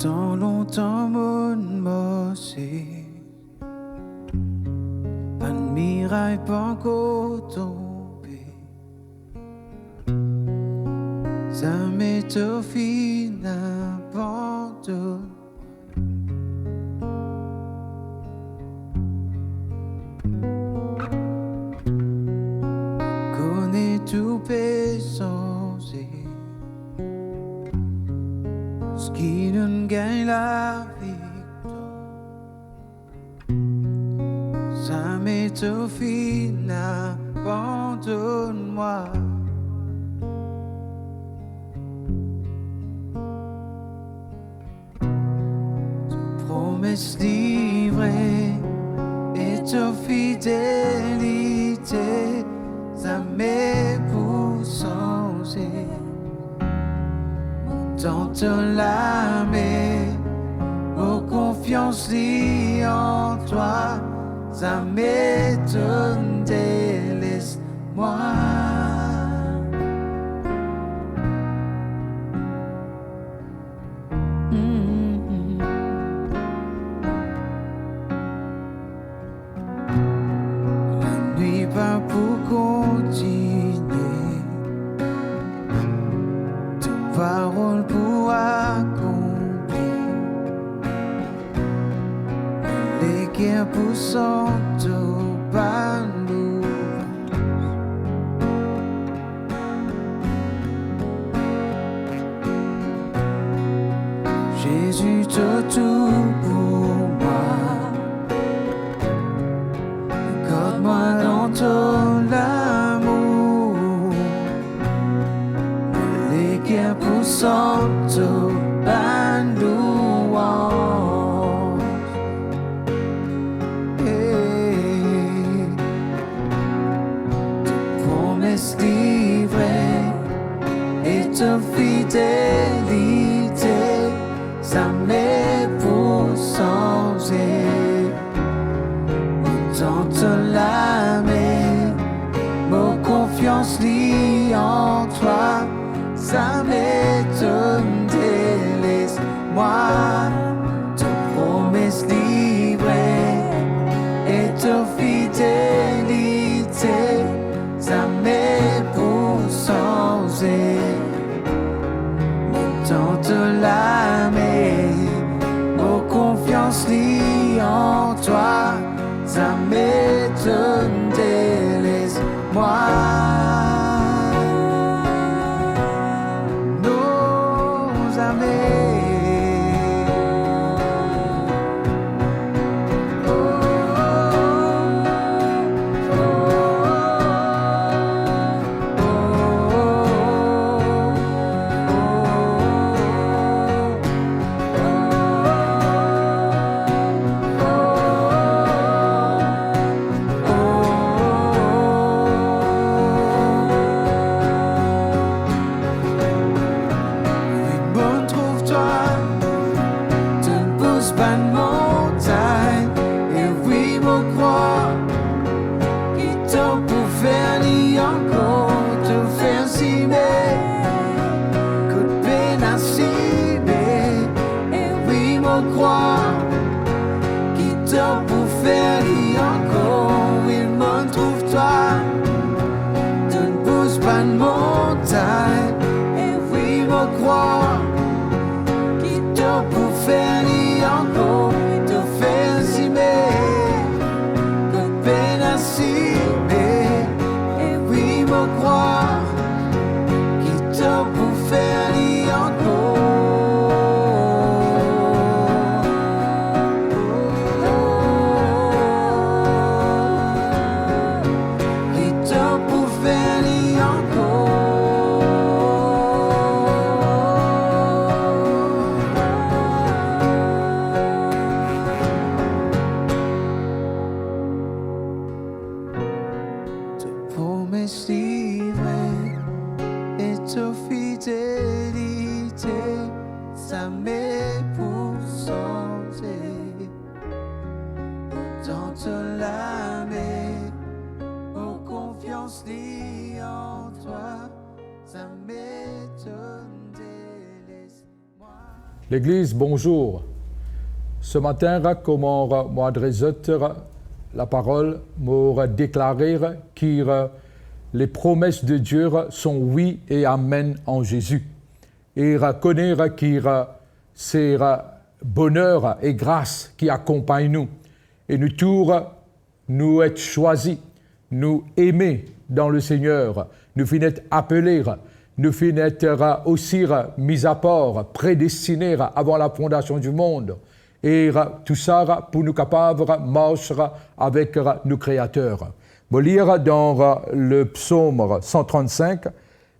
Longtemps, longtemps, mon mossé. Pas de miraille, pas encore tombé. Ça m'est au final abandonné. Connais tout pesé. Ce qui nous gagne la victoire. Ça m'est au final, abandonne-moi. Tes promesses livrées et ta fidélité, ça m'est pour changer. Tant te l'aimer, aux confiance liée en toi, ça m'étonne, délaisse-moi. La nuit pas pour continuer. Parole pour accomplir les guerres pour s'entourer nous. Jésus te tout pour moi. Garde-moi dans ton amour. Les guerres pour s'entourer tes promesses livrées et ta fidélité, ça m'est pour changer. Autant te l'aimer, mon confiance liée en toi, ça m'étonne, délaisse-moi. Tes promesses livrées et ta fidélité, ça m'est pour changer. Autant te l'aimer, mon confiance liée en toi, ça m'étonne, délaisse-moi. Pas de montagne, et oui, mon croix, qui t'ont pour faire ni encore te faire s'aimer, que de peine à s'aimer, et oui, mon croix, qui t'ont pour faire ni encore, il m'en trouve toi, tu ne pousses pas de montagne, et oui, mon croix, qui t'ont pour faire ni encore te faire s'aimer, que de peine à s'aimer, et oui, me croire, qui t'a pour faire ni encore, qui t'a pour faire ni promesses livrées et ta fidélité, ça m'est pour changer. Autant te l'aimer, aux confiance liée en toi, ça m'étonne, délaisse-moi. L'Église, bonjour. Ce matin, comment m'adresser la parole, me déclarer que les promesses de Dieu sont oui et amen en Jésus. Et reconnaître que c'est bonheur et grâce qui accompagnent nous. Et nous tous, nous être choisis, nous aimer dans le Seigneur, nous finir appelés, nous finir aussi mis à part, prédestinés avant la fondation du monde. Et tout ça pour nous capables de marcher avec nos créateurs. Je vais lire dans le psaume 135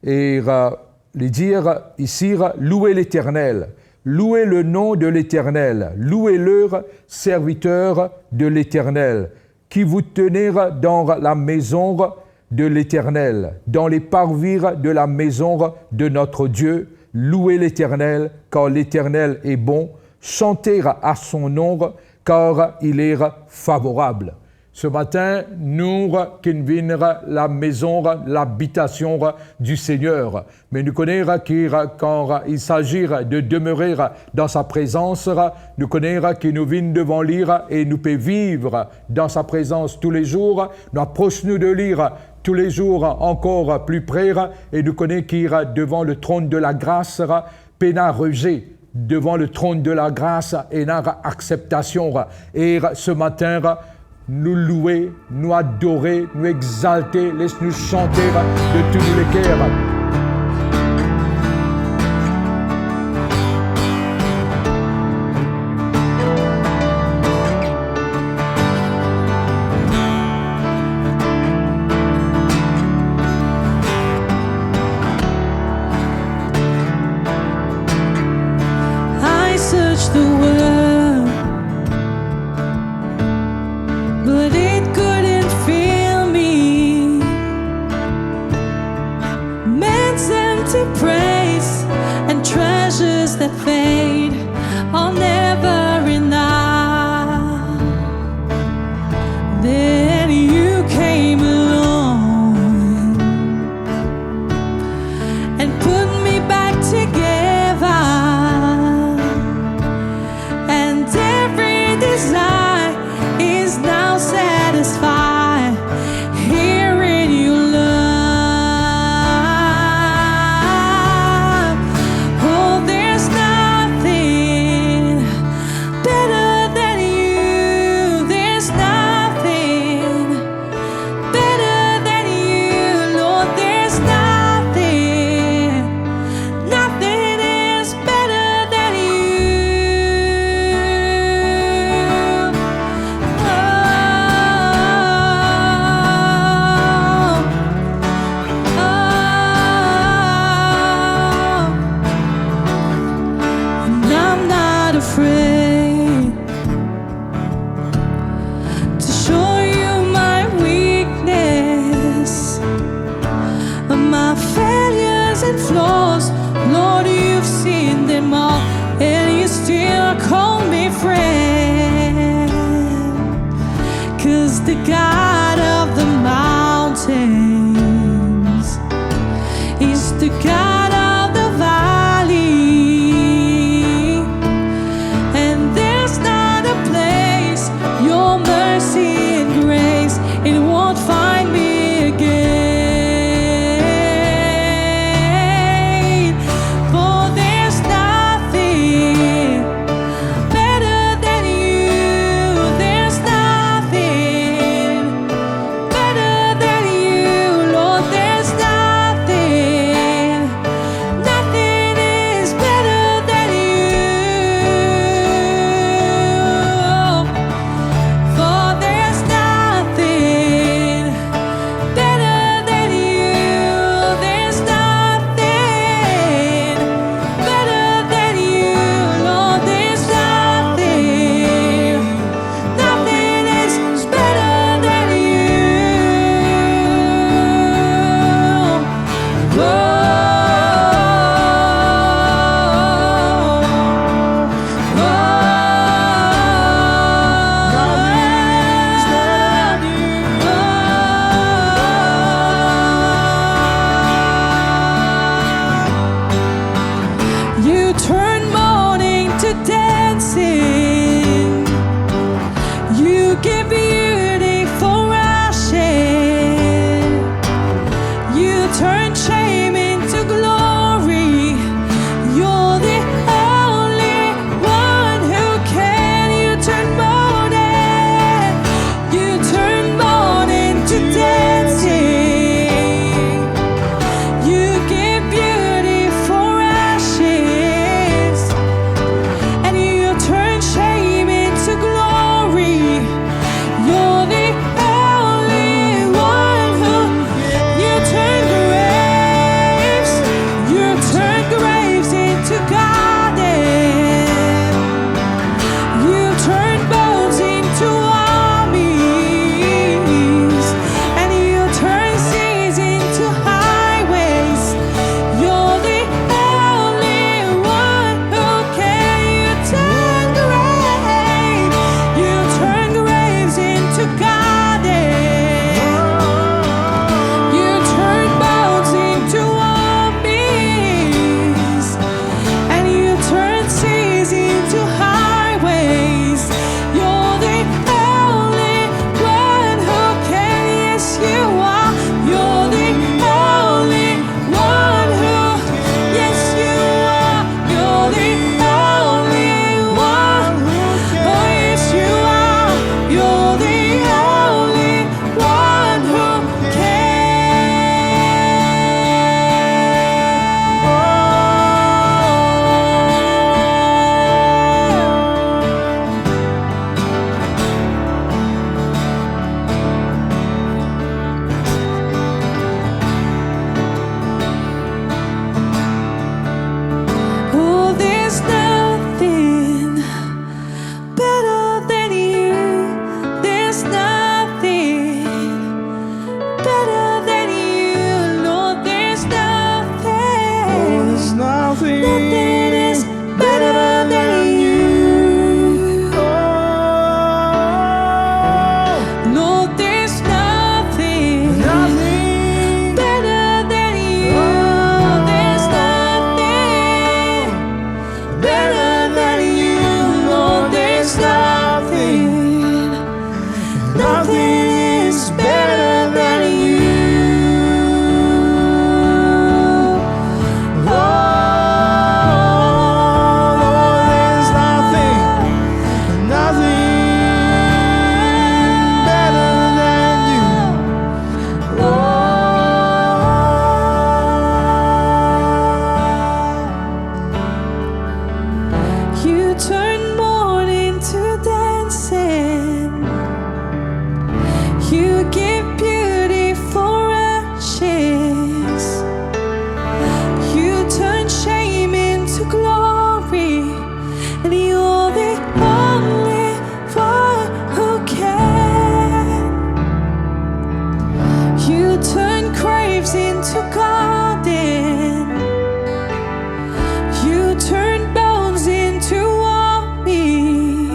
et lui dire ici, louez l'Éternel, louez le nom de l'Éternel, louez-le, serviteur de l'Éternel, qui vous tenez dans la maison de l'Éternel, dans les parvis de la maison de notre Dieu. Louez l'Éternel, car l'Éternel est bon. Chantez à son nom, car il est favorable. Ce matin, nous qui venons la maison, l'habitation du Seigneur. Mais nous connaissons que quand il s'agit de demeurer dans sa présence, nous connaissons que nous venons devant lire et nous pouvons vivre dans sa présence tous les jours. Nous approchons de lire tous les jours encore plus près et nous connaissons qu'il devant le trône de la grâce, pénal rejet. Devant le trône de la grâce et notre acceptation. Et ce matin, nous louer, nous adorer, nous exalter, laisse-nous chanter de tous les cœurs. The world, but it couldn't fill me. Man's empty praise and treasures that fade are never enough. Then you came along and put me back together. Desire is now satisfied here in your love. Oh, there's nothing better than you. There's nothing better than you, Lord. There's nothing is better than you. Afraid to show you my weakness, my failures and flaws. Lord, you've seen them all, and you still call me friend. 'Cause the God of the mountains is the God of the valley. Your mercy and grace, it won't find me again. For there's nothing better than you. There's nothing You turn mourning to dancing. You give beauty for ashes. You turn shame into glory. And you're the only one who can. You turn graves into garden. You turn bones into armies.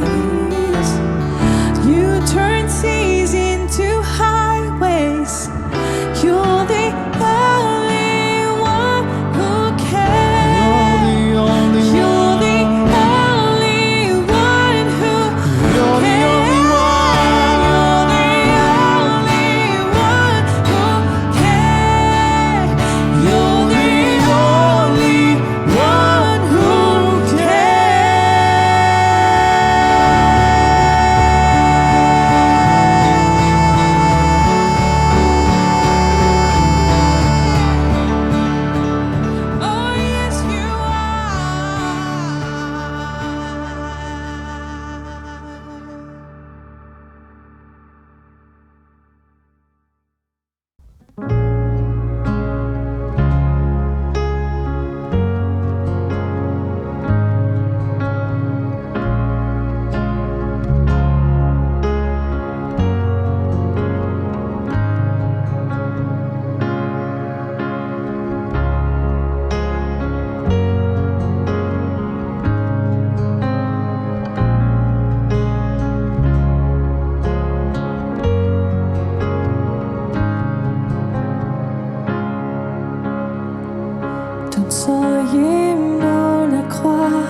You turn seas into highways. You're the only one who can. You're the only one who You're the only one. You're the only one who can. You're the only one who can. Oh yes, you Tout soyez mon la croix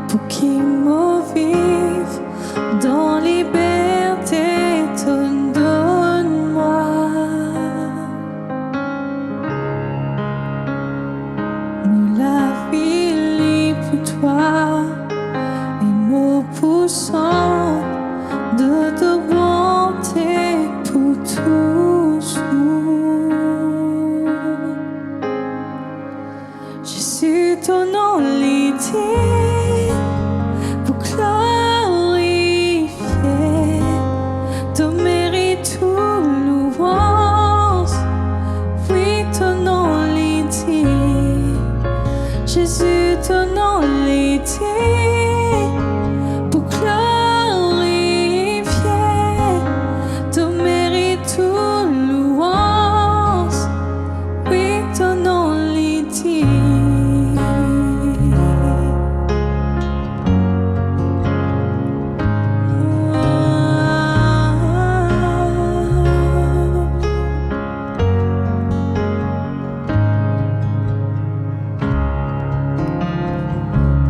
pour qu'il me vive dans liberté, te donne-moi. Nous la vie pour toi et me poussant de te bonté pour toujours. Jésus, ton nom l'est pour glorifier, te mérite tout louange. Oui, ton nom l'est, Jésus, ton nom l'est pour glorifier, te mérite tout louange. Oui, ton nom l'est.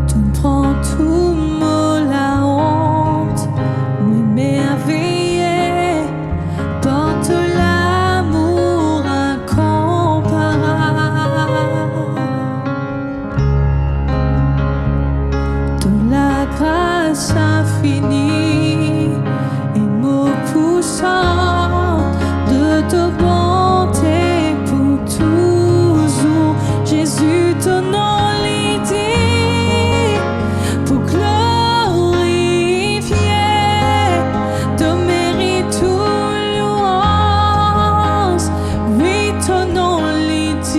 Tu me prends tout me la honte, m'émerveiller, porte l'amour incomparable, de la grâce infinie et me poussant de te bonté pour toujours. Jésus, ton nom l'est pour glorifier, te mérite tout louange. Oui, ton nom l'est,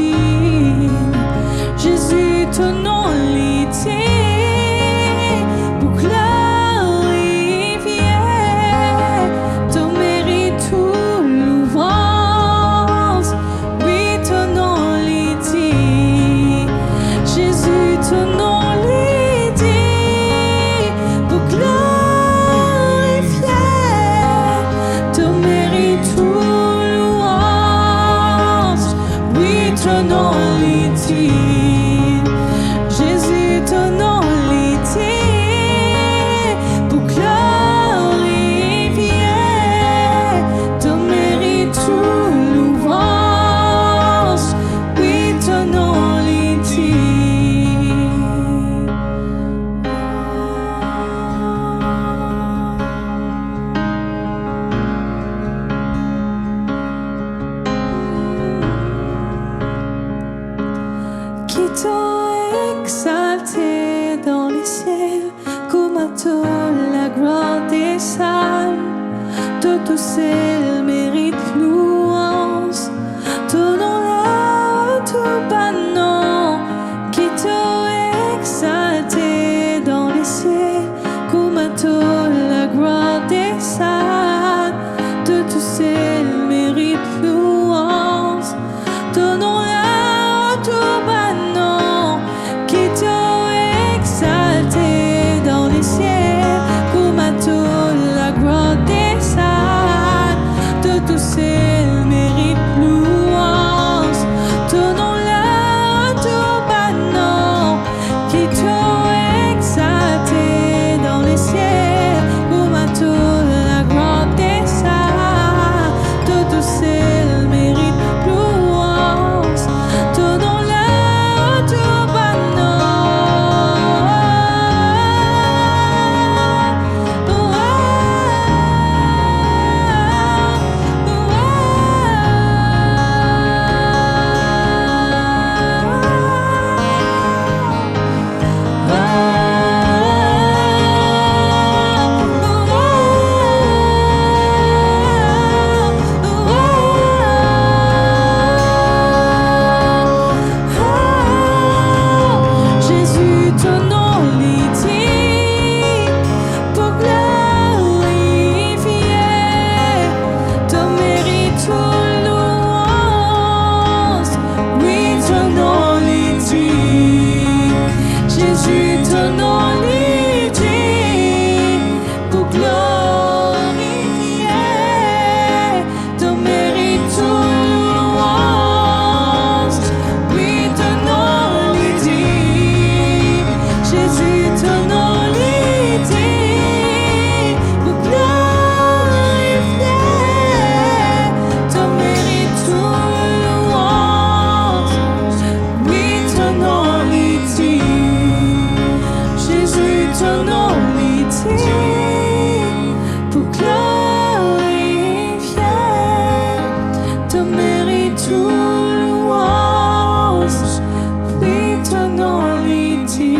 Jésus, ton nom l'est pour glorifier, te mérite tout louange. Oui, ton nom l'est, Jésus, ton nom l'est pour glorifier, te mérite tout louange. Oui, ton nom l'est, Jésus, ton nom l'est pour glorifier, te mérite tout louange. Oui, ton nom l'est. Qui t'ont exalté dans les cieux. seul mérite louange. Donnons-la tout bas nom qui t'a exalté dans les cieux, comme à toi la gloire des saints. De tout seul mérite louange. Donnons-la tout bas nom qui t'a exalté dans les cieux, comme à toi la gloire des saints. De tout seul mérite louange. Donnons-la tout bas nom qui t'a exalté dans les cieux, comme à toi la gloire des saints. De tout seul mérite louange. Donnons-la tout bas nom. Jésus, ton nom l'est dit pour glorifier ton mérite tout louange. Oui, ton nom l'est dit. Jésus, ton nom l'est dit pour glorifier ton mérite tout louange. Oui, ton nom l'est dit. Jésus, ton nom l'est dit pour glorifier ton mérite tout louange. Oui, ton nom l'est dit. Jésus, ton nom l'est dit pour glorifier ton mérite tout louange. Oui, ton nom l'est dit.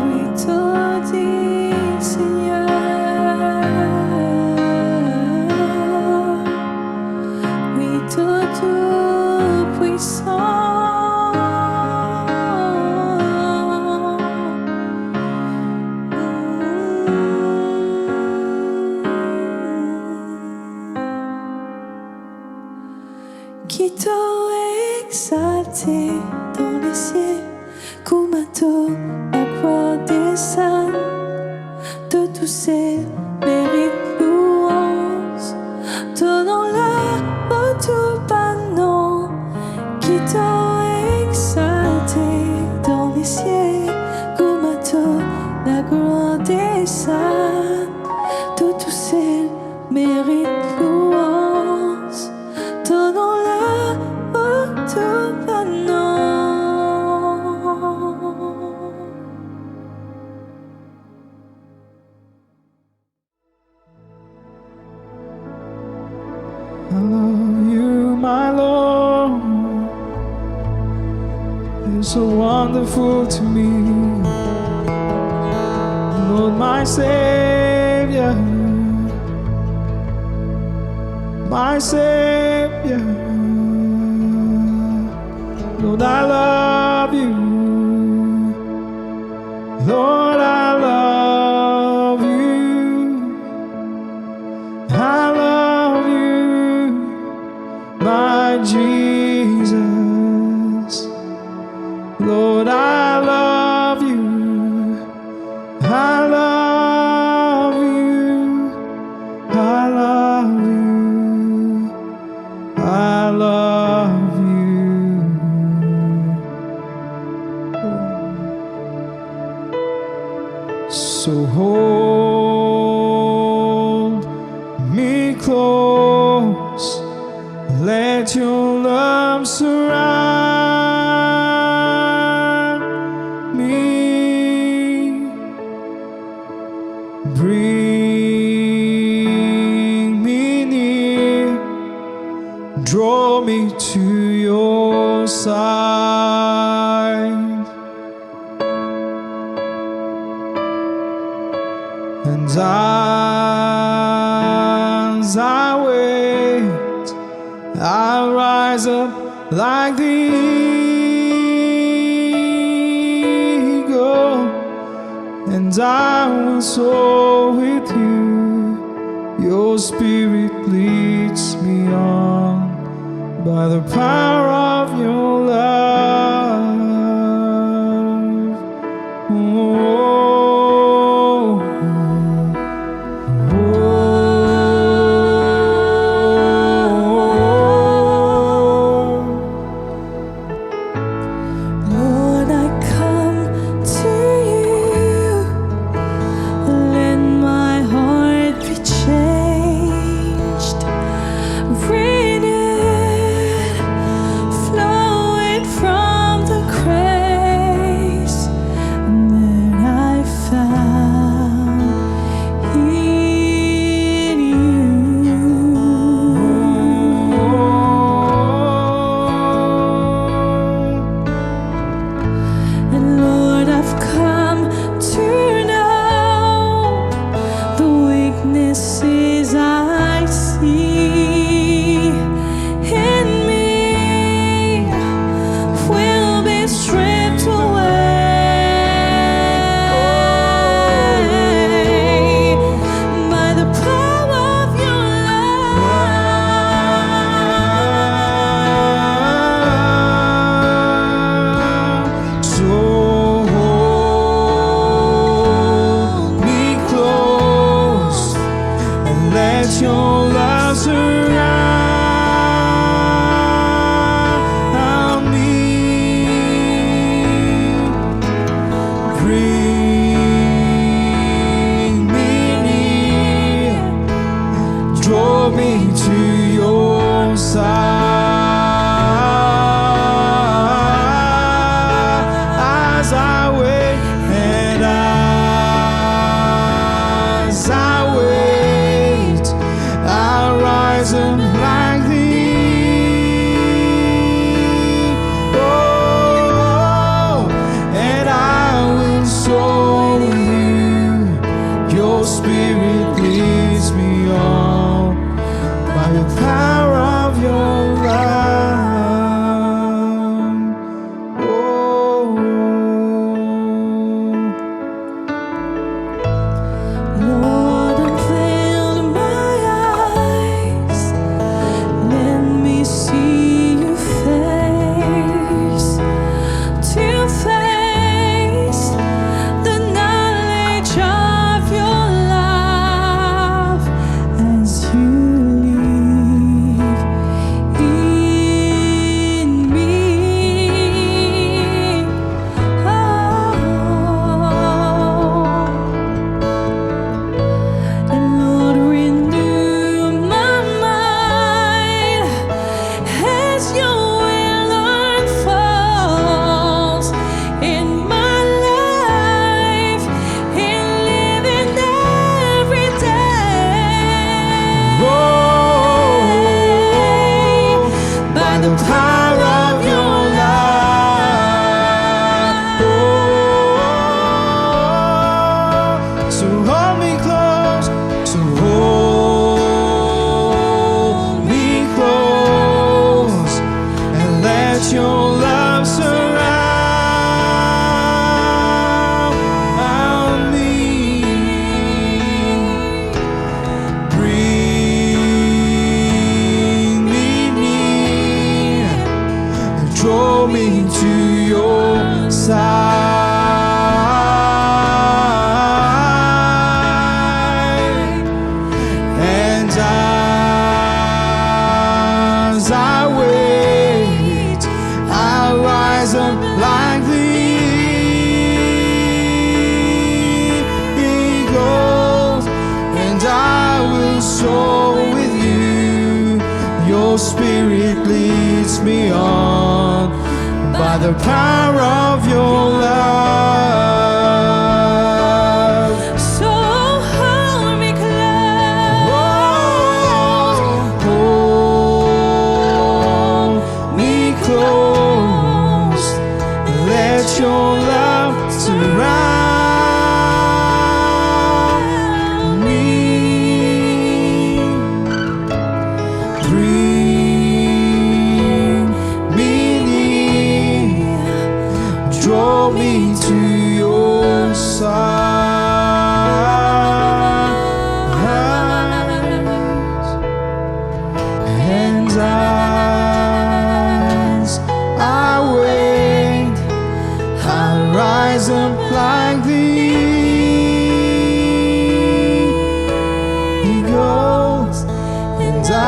Oui, t'as dit, Seigneur. Oui, t'as tout puissant. Qui t'a exalté dans les cieux, comme à toi la croix des saints. De tout seul mérite louange. Donnons-la au tout bas nom qui t'a exalté dans les cieux, comme à toi la gloire des saints. De tout seul mérite louange. Donnons-la au tout bas nom. I love you, my Lord. You're so wonderful to me, Lord, my Savior, my Savior. Lord, I love you. Lord, I love you. I love you, my Jesus. Lord, I love you. I love you. I love you. I love you. So hold me close. Let your love surround me. Bring me near Draw me to your side, and as I wait, I'll rise up like the eagle, and I will soar with you. Your spirit leads me on by the power of your love. Lord, I come to you. Let my heart be changed, renewed, flowing from the grace that I found in you. And Lord, I've come to know the weaknesses I see in me will be stripped away by the power of your love. So hold me close and let your love surround me. Bring me near, draw me to your side as I wait, and as I wait, I'll rise up like the oh, and I will soar with you. Your spirit leads me on by the power of your love. Oh, Lord, unveil my eyes. Let me see you face to face, the knowledge of your love as you live in me. And Lord, renew my mind as your will unfolds in my life, in living every day by the power of your love. so hold me close, so hold me close, and let your love surround me. Bring me near, draw me to your side, and as I wait, I'll rise up like the eagles, and I will soar with you. Your spirit leads me on by the power of your love. So hold me close. Hold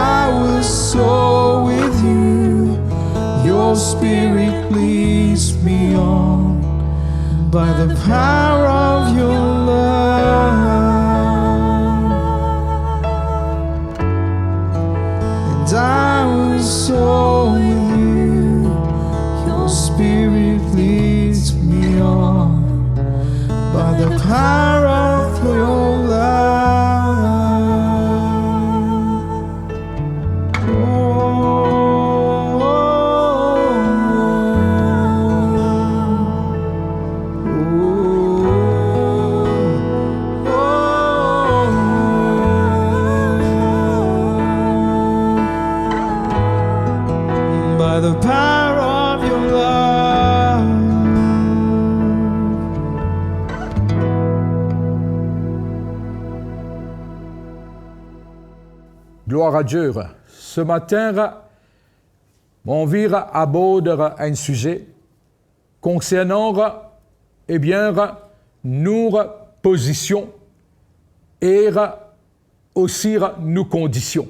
I will soar with you. Your spirit leads me on by the power of your love. And I will soar with you. Your spirit leads me on by the power of your love. By the power of your love. Gloire à Dieu. Ce matin, on va aborder un sujet concernant nos positions et aussi nos conditions.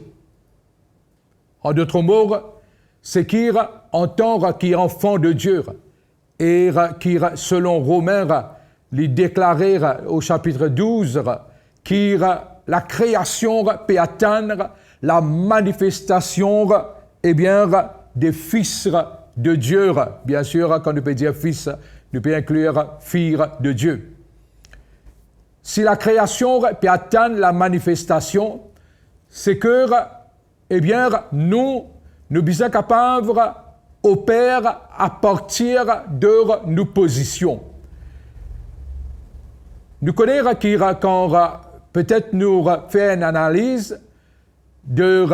En d'autres mots, c'est qu'en tant qu'enfant de Dieu et qui, selon Romains, lui déclaré au chapitre 12, qui la création peut atteindre la manifestation des fils de Dieu. Bien sûr, quand on peut dire fils, on peut inclure fille de Dieu. Si la création peut atteindre la manifestation, c'est que, nous sommes capables d'opérer à partir de nos positions. Nous connaissons quand peut-être nous faisons une analyse de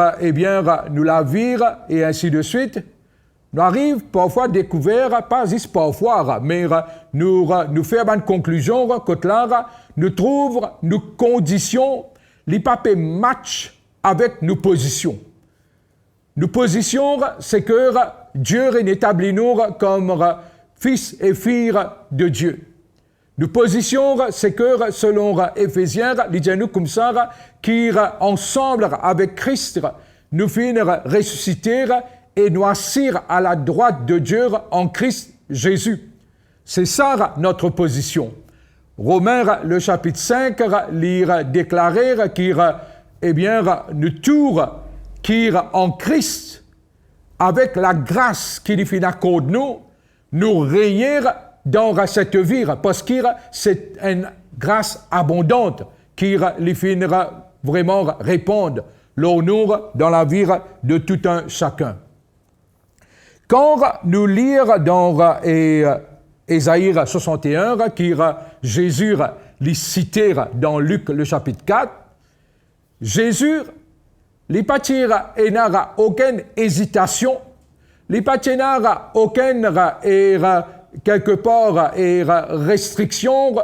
nous la vivre et ainsi de suite. Nous arrivons parfois à découvrir, pas juste parfois, mais nous faisons une conclusion que là, nous trouvons nos conditions, les papiers match avec nos positions. Nos positions, c'est que Dieu établit nous comme fils et filles de Dieu. Nos positions, c'est que selon Éphésiens, il dit nous comme ça, qui ensemble avec Christ, nous finirons ressusciter et nous assir à la droite de Dieu en Christ Jésus. C'est ça notre position. Romains, le chapitre 5, lire déclarer nous tous qui en Christ, avec la grâce qui lui fait accorde nous régner dans cette vie, parce que c'est une grâce abondante qui lui finira vraiment répondre l'honneur dans la vie de tout un chacun. Quand nous lisons dans Ésaïe 61, qui Jésus lui cité dans Luc le chapitre 4, Jésus les patira et n'aura aucune hésitation, les patira n'aura aucune quelque part restriction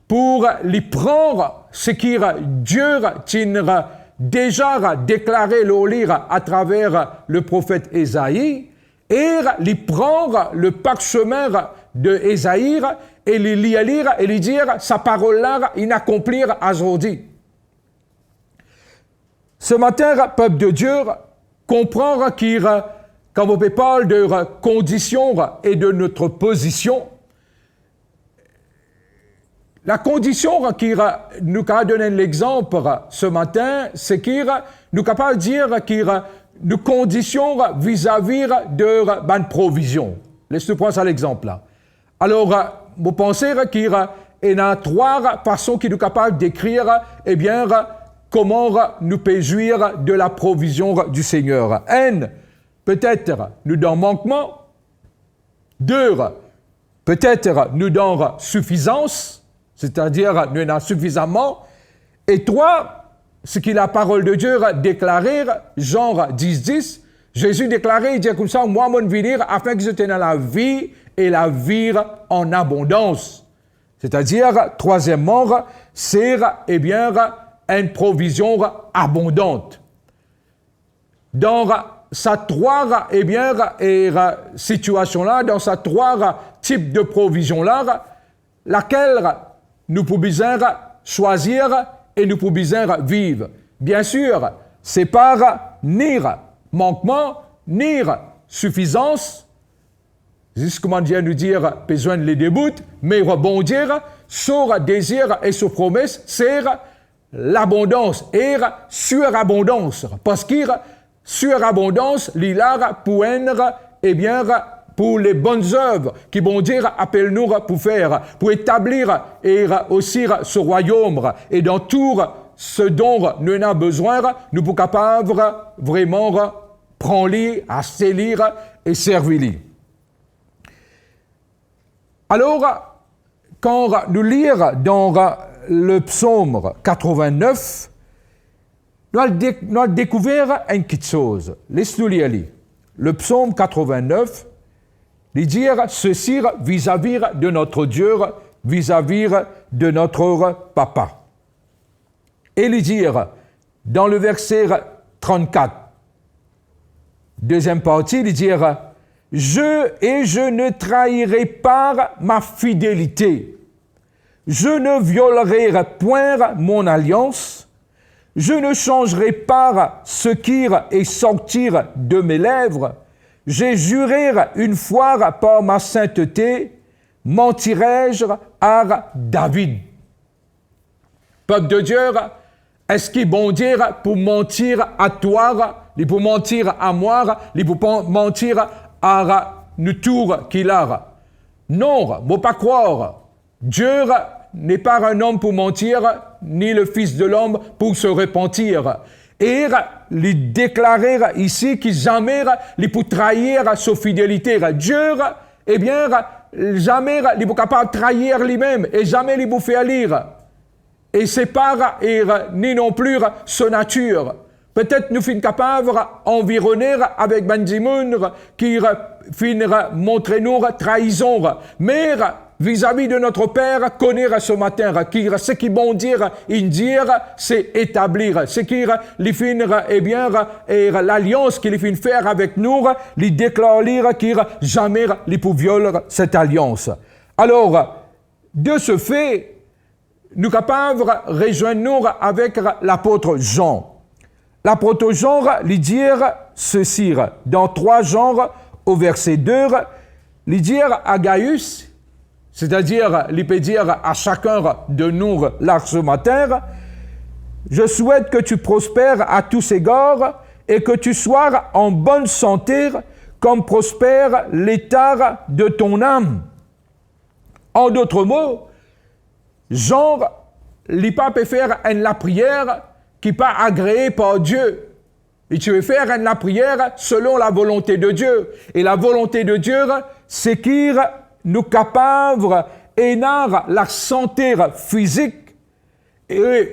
pour les prendre ce qui Dieu t'a déjà déclaré le lire à travers le prophète Ésaïe et les prendre le parchemin de Ésaïe et les lire et lui dire sa parole-là inaccomplir aujourd'hui. Ce matin, peuple de Dieu, comprend quand on parle de conditions et de notre position, la condition qui nous a donné l'exemple ce matin, c'est qu'il nous est capable de dire que nos conditions vis-à-vis de la provision. Laisse-nous prendre ça l'exemple là. Alors, vous pensez qu'il y a trois façons qui nous sont capables d'écrire, comment nous pouvons jouir de la provision du Seigneur. Un, peut-être nous dans manquement. Deux, peut-être nous dans suffisance, c'est-à-dire nous en suffisamment. Et trois, ce que la parole de Dieu déclaré, Jean 10, Jésus déclarait, il dit comme ça, moi, mon venir, afin que je tenais la vie et la vie en abondance. C'est-à-dire, troisièmement, c'est, une provision abondante. Dans ces trois, situations-là, dans ces trois types de provisions-là, laquelle nous pouvons choisir et nous pouvons vivre. Bien sûr, c'est par ni manquement, ni suffisance. Juste comment Dieu nous dire, besoin de les débouter, mais rebondir sur désir et sur promesse, c'est l'abondance et surabondance. Parce qu'il surabondance, l'hilar pour eh bien, pour les bonnes œuvres qui vont dire appelle-nous pour faire, pour établir et aussi ce royaume. Et dans tout ce dont nous avons besoin, nous sommes capables vraiment prendre, à saisir et servir. Alors, quand nous lisons dans le psaume 89, nous avons découvert une petite chose. Laisse-nous lire. Le psaume 89, il dit ceci vis-à-vis de notre Dieu, vis-à-vis de notre Papa. Et il dit dans le verset 34, deuxième partie, il dit je ne trahirai pas ma fidélité. Je ne violerai point mon alliance. Je ne changerai pas ce qui est sorti de mes lèvres. J'ai juré une fois par ma sainteté, mentirai-je à David. Peuple de Dieu, est-ce qu'il est bon dire pour mentir à toi, il pour mentir à moi, il pour mentir à nous tous qu'il a? Non, ne pas croire. Dieu n'est pas un homme pour mentir, ni le Fils de l'homme pour se repentir. Et il déclarer ici qu'il jamais il peut trahir sa fidélité. Dieu, eh bien, jamais il est capable de trahir lui-même et jamais il peut faire lire. Et c'est pas ni non plus sa nature. Peut-être nous sommes capables d'environner avec Benzimoun qui finira montrer nous trahison. Mais vis-à-vis de notre Père, connaître ce matin, ce qui bon dire, c'est établir. Ce qui lui finira, eh bien, et l'alliance qu'il finit faire avec nous, lui déclare qu'il jamais lui peut violer cette alliance. Alors, de ce fait, nous sommes capables de rejoindre nous avec l'apôtre Jean. L'apôtre Jean lui dit ceci, dans 3 Jean, au verset 2, lui dit à Gaius, c'est-à-dire, il peut dire à chacun de nous là ce matin, je souhaite que tu prospères à tous égards et que tu sois en bonne santé comme prospère l'état de ton âme. En d'autres mots, Jean, il peut faire la prière qui n'est pas agréée par Dieu. Et tu veux faire la prière selon la volonté de Dieu. Et la volonté de Dieu, c'est qu'il nous capable d'énar la santé physique,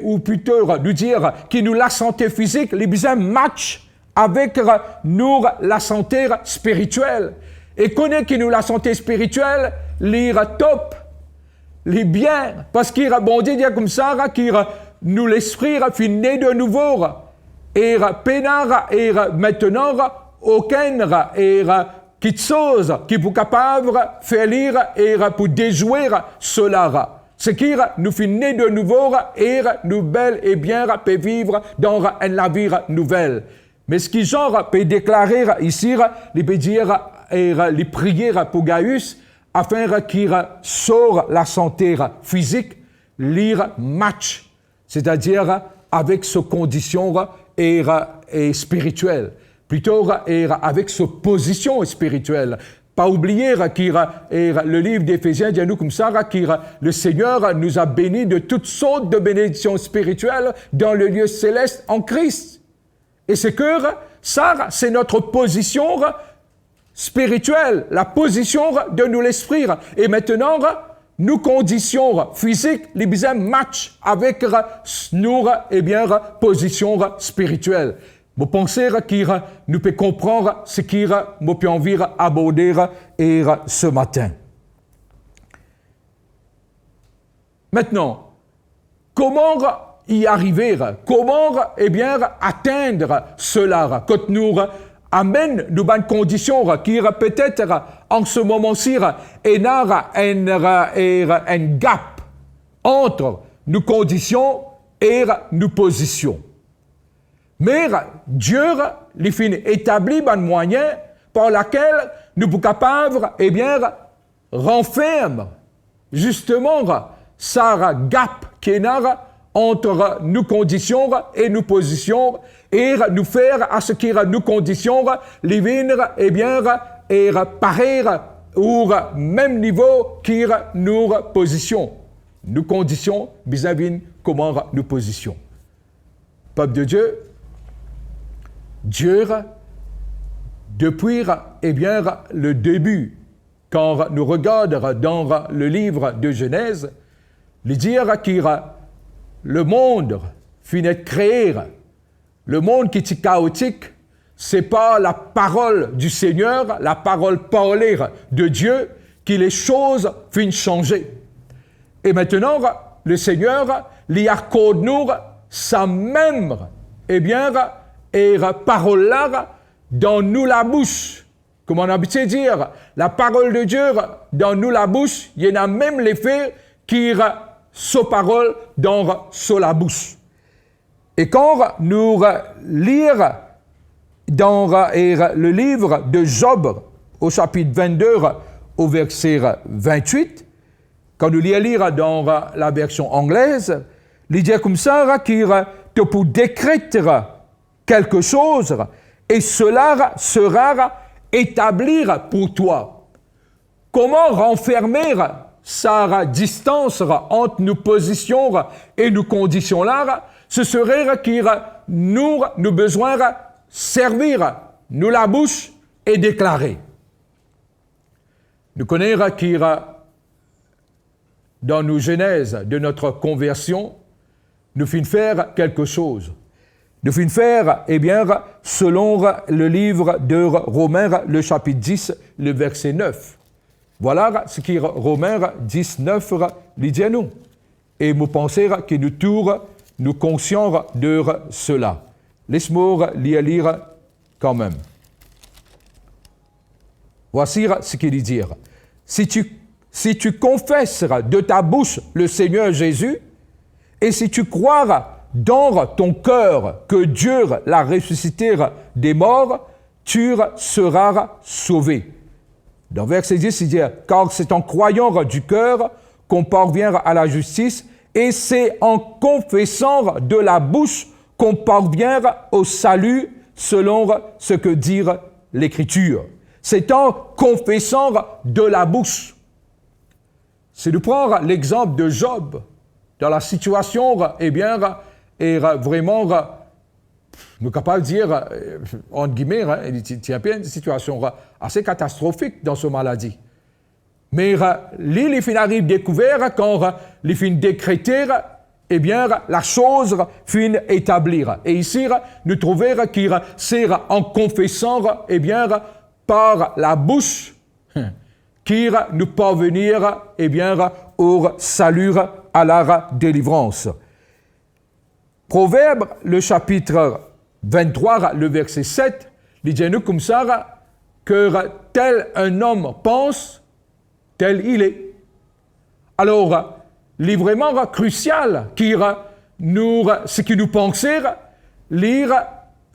ou plutôt de dire qu'il nous la santé physique, les besoins match avec nous la santé spirituelle. Et connaît qu'il nous la santé spirituelle, l'ira top, les bien, parce qu'il rebondit comme ça, qu'il nous l'esprit finit de nouveau, et pénard, et maintenant, aucun, et quelque chose qui est capable de faire lire et pour déjouer cela. Ce qui nous finit de nouveau et nous bel et bien peut vivre dans la vie nouvelle. Mais ce qui genre peut déclarer ici, il peut dire et les prier pour Gaius afin qu'il sort la santé physique, lire match, c'est-à-dire avec ses conditions et spirituelles. Plutôt avec sa position spirituelle. Pas oublier que le livre d'Éphésiens dit à nous comme ça, que le Seigneur nous a bénis de toutes sortes de bénédictions spirituelles dans le lieu céleste en Christ. Et c'est que ça, c'est notre position spirituelle, la position de nous l'esprit. Et maintenant, nos conditions physiques, les besoins match avec nos positions spirituelles. Vous pensez qu'il nous peut comprendre ce qu'il nous peut envie aborder ce matin. Maintenant, comment y arriver? Comment, atteindre cela? Quand nous amène de bonnes conditions qui peut-être en ce moment-ci il y a un gap entre nos conditions et nos positions. Mais Dieu, il fin établi un moyen par lequel nous sommes capables, eh bien, renfermer justement ça gap qui est entre nos conditions et nos positions et nous faire à ce qui est nos conditions, les venir, eh bien, et pareil au même niveau qui nos positions, nos conditions vis-à-vis comment nous positions. Peuple de Dieu, Dieu, depuis eh bien, le début, quand nous regardons dans le livre de Genèse, il dit que le monde finit de créer, le monde qui est chaotique, c'est pas la parole du Seigneur, la parole parlée de Dieu, que les choses finissent changer. Et maintenant, le Seigneur, lui accorde nous sa même, eh bien, et parole-là dans nous la bouche. Comme on a habitué de dire, la parole de Dieu dans nous la bouche, il y en a même l'effet qui sa parole dans la bouche. Et quand nous lisons dans le livre de Job, au chapitre 22, au verset 28, quand nous lisons dans la version anglaise, il dit comme ça qu'il te peut décréter quelque chose et cela sera établi pour toi. Comment renfermer sa distance entre nos positions et nos conditions-là? Ce serait qu'il nous besoin servir, nous la bouche et déclarer. Nous connaissons qu'il dans nos genèses de notre conversion, nous finissons faire quelque chose. Nous finissons faire, eh bien, selon le livre de Romains, le chapitre 10, le verset 9. Voilà ce qui Romains 10, 9 dit à nous. Et vous pensez que nous tous, nous conscients de cela. Laisse-moi lire quand même. Voici ce qu'il dit. Si tu confesses de ta bouche le Seigneur Jésus, et si tu crois dans ton cœur que Dieu l'a ressuscité des morts, tu seras sauvé. Dans verset 10, il dit, car c'est en croyant du cœur qu'on parvient à la justice, et c'est en confessant de la bouche qu'on parvient au salut selon ce que dit l'Écriture. C'est en confessant de la bouche. C'est de prendre l'exemple de Job dans la situation, eh bien, est vraiment, nous sommes capables de dire, entre guillemets, il y a une situation assez catastrophique dans ce maladie. Mais les fins arrivent découvert quand les fins décréter, eh bien, la chose fin établir. Et ici, nous trouvons qu'il c'est en confessant, eh bien, par la bouche, qu'il nous parvenir, eh bien, au salut, à la délivrance. Proverbe, le chapitre 23, le verset 7, il dit nous comme ça, que tel un homme pense, tel il est. Alors, il est vraiment crucial ce qui nous pensons, lire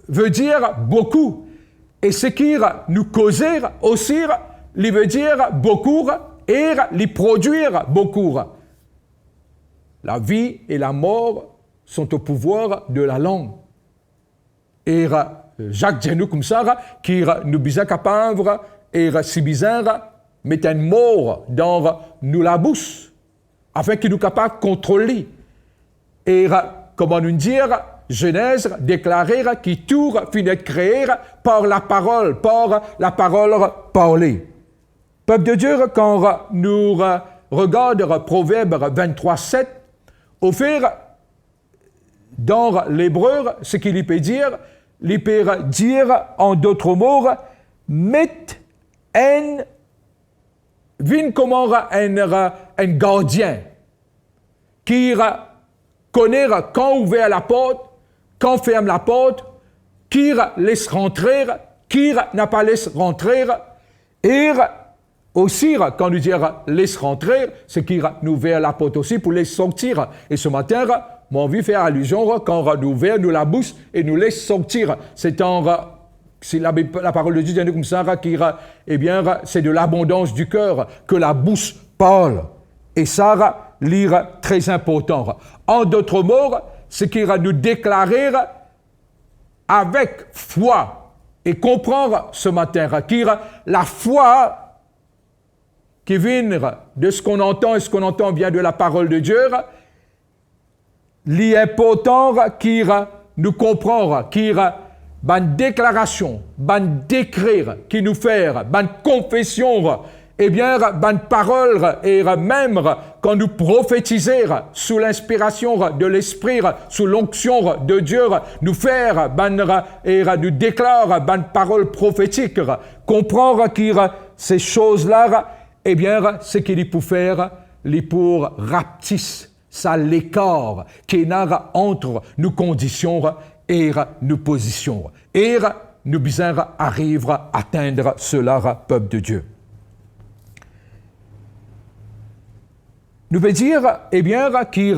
veut dire beaucoup. Et ce qui nous cause aussi, il veut dire beaucoup et les produire beaucoup. La vie et la mort sont au pouvoir de la langue. Et Jacques dit nous comme ça, qui nous est capable, et si bizarre, mettre un mot dans nous la bouche, afin qu'il nous capable de contrôler. Et comment nous dire, Genèse déclarer qui tout finit créé par la parole parlée. Peuple de Dieu, quand nous regardons Proverbe 23, 7, au fait, dans l'hébreu, ce qu'il peut dire, il peut dire en d'autres mots, met un gardien qui connaît quand ouvrir la porte, quand ferme la porte, qui laisse rentrer, qui n'a pas laisse rentrer, et aussi, quand nous disons laisse rentrer, c'est qu'il nous ouvre la porte aussi pour laisser sortir. Et ce matin, mon envie faire allusion quand nous ouvre nous la bouche et nous laisse sortir. C'est la parole de Dieu dit comme ça, eh bien, c'est de l'abondance du cœur que la bouche parle. Et ça, lire très important. En d'autres mots, c'est qu'il va nous déclarer avec foi et comprendre ce matin la foi qui vient de ce qu'on entend et ce qu'on entend vient de la parole de Dieu, l'important qui nous comprend, qui ban déclaration, ban décrire, qui nous fait, ban confession, eh bien, ban parole, et même quand nous prophétisons sous l'inspiration de l'Esprit, sous l'onction de Dieu, nous faire, et nous déclare, ban parole prophétique, comprendre que ces choses-là, eh bien, ce qu'il peut faire, les pour rapetisse, ça l'écart qui est entre nos conditions et nos positions. Et nous besoin arriver à atteindre cela, peuple de Dieu. Nous veut dire, eh bien, que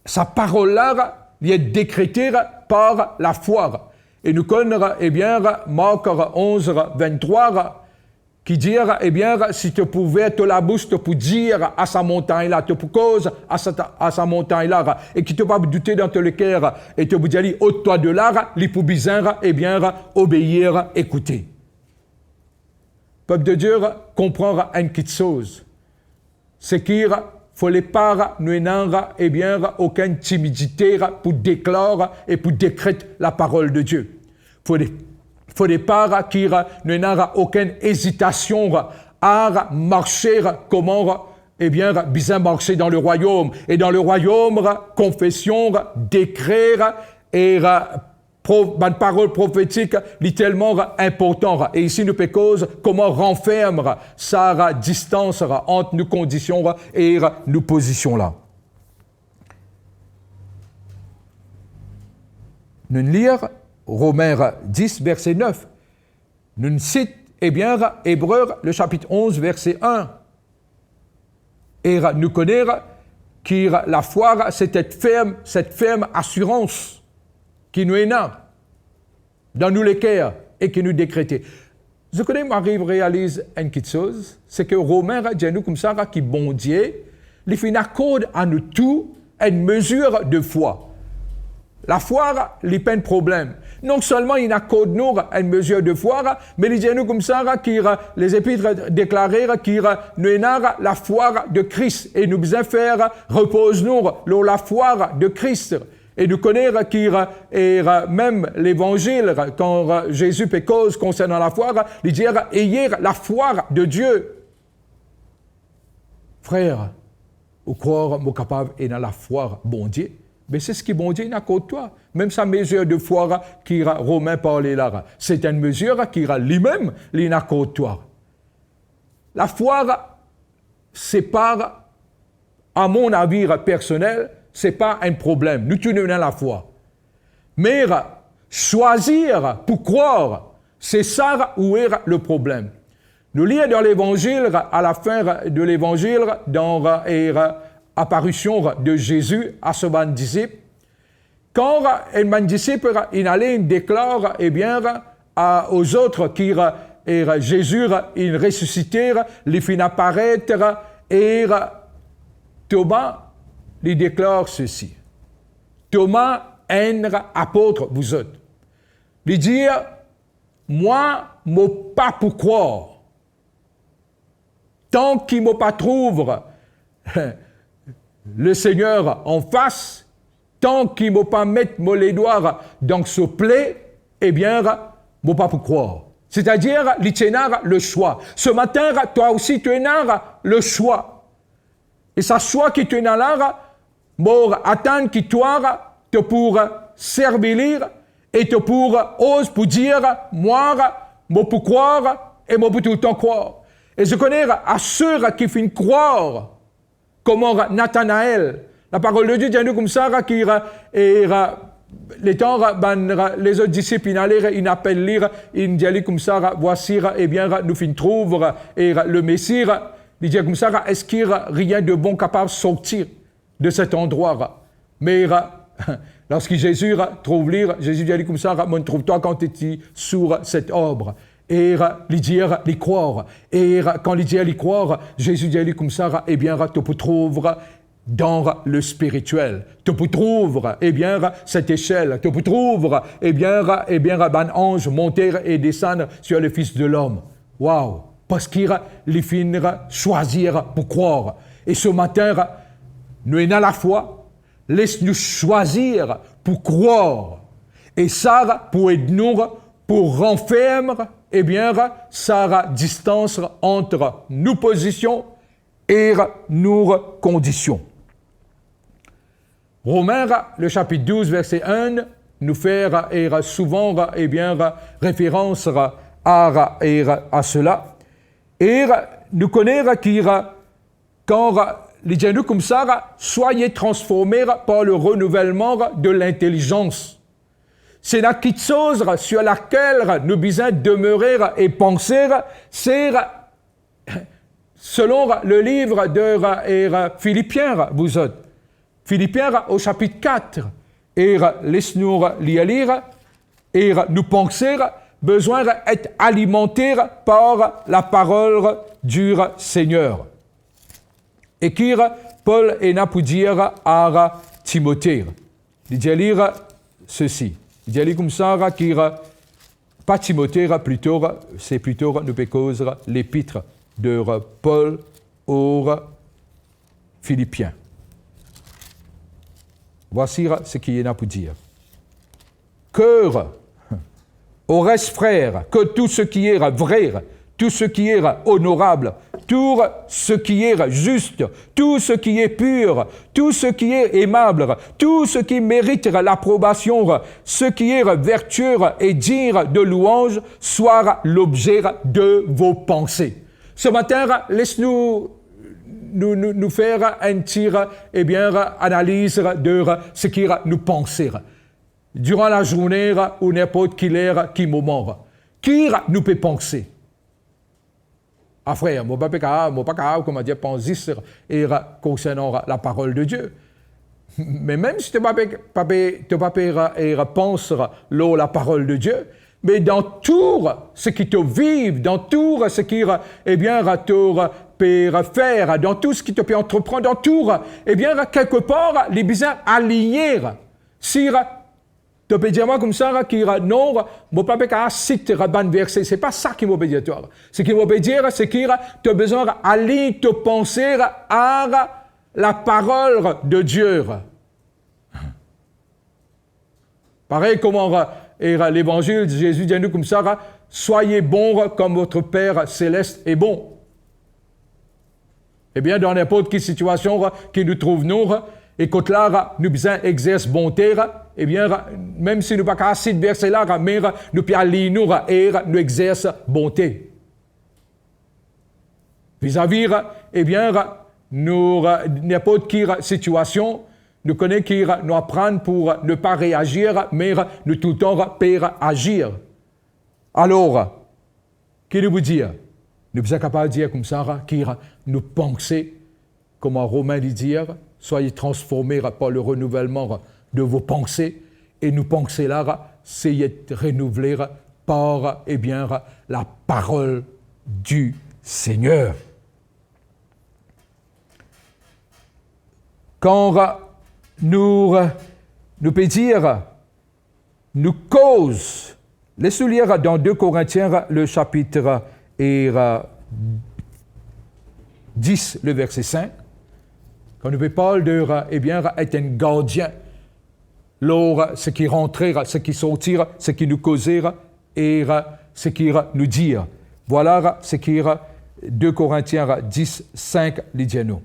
sa parole-là est décrétée par la foi. Et nous connaissons, eh bien, Marc 11, 23, qui dit, eh bien, si tu pouvais te la bouche, tu peux dire à sa montagne-là, tu peux cause à sa montagne-là, et qui te pas douter dans ton cœur, et tu peux dire, ôte-toi de là, les pour bizarre, eh bien, obéir, écouter. Peuple de Dieu, comprendre une petite chose. C'est qu'il ne fallait pas nous n'avoir, eh bien, aucune timidité pour déclarer et pour décréter la parole de Dieu. Il ne fallait pas qu'il ne n'aura aucune hésitation à marcher comment, eh bien, bien marcher dans le royaume. Et dans le royaume, confession, décrire et une parole prophétique est tellement importante. Et ici, nous cause comment renferme sa distance entre nos conditions et nos positions là. Nous lire Romains 10, verset 9. Nous cite, eh bien, Hébreux, le chapitre 11, verset 1. Et nous connaissons que la foi, c'est cette ferme assurance qui nous est là, dans nous les cœurs, et qui nous décrète. Je connais, m'arrive, réalise une petite chose, c'est que Romains dit nous comme ça, qui bon Dieu, il fait accorde à nous tous une mesure de foi. La foi, il n'y a pas de problème. Non seulement il accorde nous une mesure de foi, mais il dit nous comme ça, qui les épîtres déclarent qu'il nous avons la foi de Christ, et nous besoin faire repose nous sur la foi de Christ. Et nous connaissons et même l'Évangile, quand Jésus fait cause concernant la foi, il dit « Ayez la foi de Dieu ». Frère, ou croire, mon capable, est dans la foi, bon Dieu. Mais c'est ce qui bon Dieu n'a qu'au toi. Même sa mesure de foi qui Romain parlait là, c'est une mesure qui lui-même n'a qu'au toi. La foi, c'est pas, à mon avis personnel, c'est pas un problème. Nous tenons la foi. Mais choisir pour croire, c'est ça où est le problème. Nous lisons dans l'Évangile, à la fin de l'Évangile, dans l'apparition de Jésus à ce bon disciple, quand un bon disciple, il allait, il déclare, eh bien, aux autres qui Jésus, il ressuscitait, il fit apparaître, et Thomas, il déclare ceci. Thomas, un apôtre, vous autres. Il dit, moi, je pas pour croire. Tant qu'il ne pas trouve le Seigneur en face, tant qu'il ne pas mettre les doigts dans ce plaie, eh bien, je pas pour croire. C'est-à-dire, il tient le choix. Ce matin, toi aussi, tu as le choix. Et ce choix qui tu as là, pour attendre que toi, te pour servir et te pour ose pour dire, moi, je peux croire et je peux tout le temps croire. Et je connais à ceux qui finissent croire, comme Nathanaël. La parole de Dieu dit nous comme ça, qui les temps, les autres disciples, ils appellent lire, ils disent comme ça, voici, eh bien, nous finissons trouver le Messie. Ils disent comme ça, est-ce qu'il n'y a rien de bon capable de sortir de cet endroit? Mais lorsque Jésus trouve lire, Jésus dit comme ça, me trouve-toi quand tu es sur cette ombre. Et il dit, il croire. Et quand il dit, il croire, Jésus dit comme ça, eh bien, tu peux trouver dans le spirituel. Tu peux trouver, eh bien, cette échelle. Tu peux trouver, eh bien, un ange monter et descendre sur le Fils de l'homme. Waouh! Parce qu'il finira choisir pour croire. Et ce matin, nous avons la foi, laisse-nous choisir pour croire. Et ça, pour aider nous, pour renfermer, eh bien, ça distance entre nos positions et nos conditions. Romains, le chapitre 12, verset 1, nous fait souvent eh bien, référence à cela. Et nous connaissons quand les gens comme ça, soyez transformés par le renouvellement de l'intelligence. C'est la petite chose sur laquelle nous devons demeurer et penser, c'est selon le livre de Philippiens, vous autres. Philippiens au chapitre 4. Et laisse-nous lire et nous penser, besoin d'être alimentés par la parole du Seigneur. Et qui Paul est là pour dire à Timothée. Il dit lire ceci. Il dit comme ça, pas Timothée, plutôt, c'est plutôt, nous cause l'épître de Paul aux Philippiens. Voici ce qu'il est là pour dire. Cœur, au reste, frère, que tout ce qui est vrai, tout ce qui est honorable, tout ce qui est juste, tout ce qui est pur, tout ce qui est aimable, tout ce qui mérite l'approbation, ce qui est vertueux et digne de louange, soit l'objet de vos pensées. Ce matin, laisse-nous nous faire un tir, eh bien, analyse de ce qui nous penser. Durant la journée ou n'importe quel moment, qui nous peut penser? Ah frère, moi pas capable, comment dire, penser concernant la parole de Dieu. Mais même si tu ne pas penser la parole de Dieu, mais dans tout ce qui te vive, dans tout ce qui, eh bien, te peut faire, dans tout ce qui te peut entreprendre, dans tout, eh bien, quelque part, les besoins alignés. Si tu peux dire moi comme ça, qui non, moi pas capable citer un verset, c'est pas ça qui m'a dire toi. Ce qui m'a dire, c'est que tu as besoin d'aller te penser à la parole de Dieu. Pareil comment l'évangile de Jésus dit nous comme ça, soyez bons comme votre Père céleste est bon. Eh bien, dans n'importe quelle situation qui nous trouve nous, et quand là, nous besoin exercer bonté, eh bien, même si nous pas qu'à citer verset là, mais nous pouvons aller nous et nous exercer bonté. Vis-à-vis, eh bien, nous, n'importe quelle situation, nous connaissons qui nous apprendre pour ne pas réagir, mais nous tout le temps pour agir. Alors, qu'est-ce que vous dire? Nous sommes capables de dire comme ça, qui nous penser, comme en Romain dit dire, soyez transformés par le renouvellement de vos pensées, et nous penser là, c'est être renouvelé par, eh bien, la parole du Seigneur. Quand nous peut dire, nous cause, laissez-nous lire dans 2 Corinthiens, le chapitre 10, le verset 5, quand nous parle de, eh bien, être un gardien, lors ce qui rentrer, ce qui sortir, ce qui nous causer et ce qui nous dire. Voilà ce qui 2 Corinthiens 10, 5, il dit nous.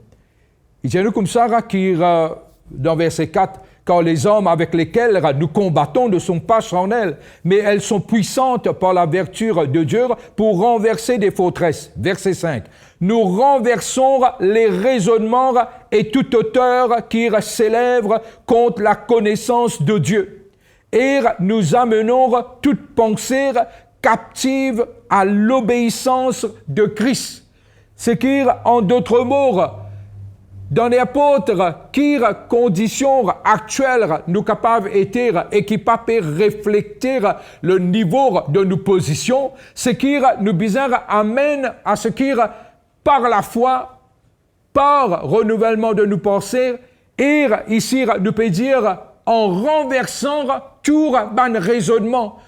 Il dit nous comme ça, qui dans verset 4, car les hommes avec lesquels nous combattons ne sont pas charnels, mais elles sont puissantes par la vertu de Dieu pour renverser des forteresses. Verset 5. Nous renversons les raisonnements et toute hauteur qui s'élève contre la connaissance de Dieu. Et nous amenons toute pensée captive à l'obéissance de Christ. C'est qu'en d'autres mots, dans les apôtres, qui conditions actuelles nous capables d'être et qui peuvent refléter le niveau de nos positions, ce qui nous bizarre amène à ce qui, par la foi, par renouvellement de nos pensées, et ici, nous peut dire, en renversant tout ban raisonnement,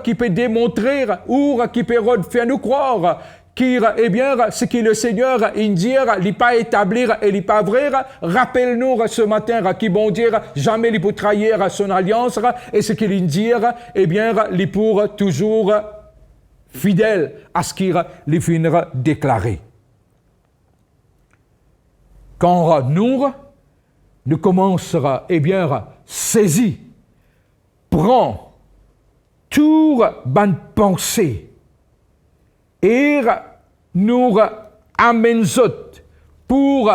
qui peut démontrer ou qui peut faire nous croire eh bien, ce que le Seigneur dit, il n'est pas établir et il n'est pas vrai. Rappelle-nous ce matin qu'il bon dire jamais il peut trahir son alliance et ce qu'il dit, eh bien, il est pour toujours fidèle à ce qu'il finira déclaré. Quand nous commencerons, eh bien, saisir, prend toute bonne pensée et nous amène pour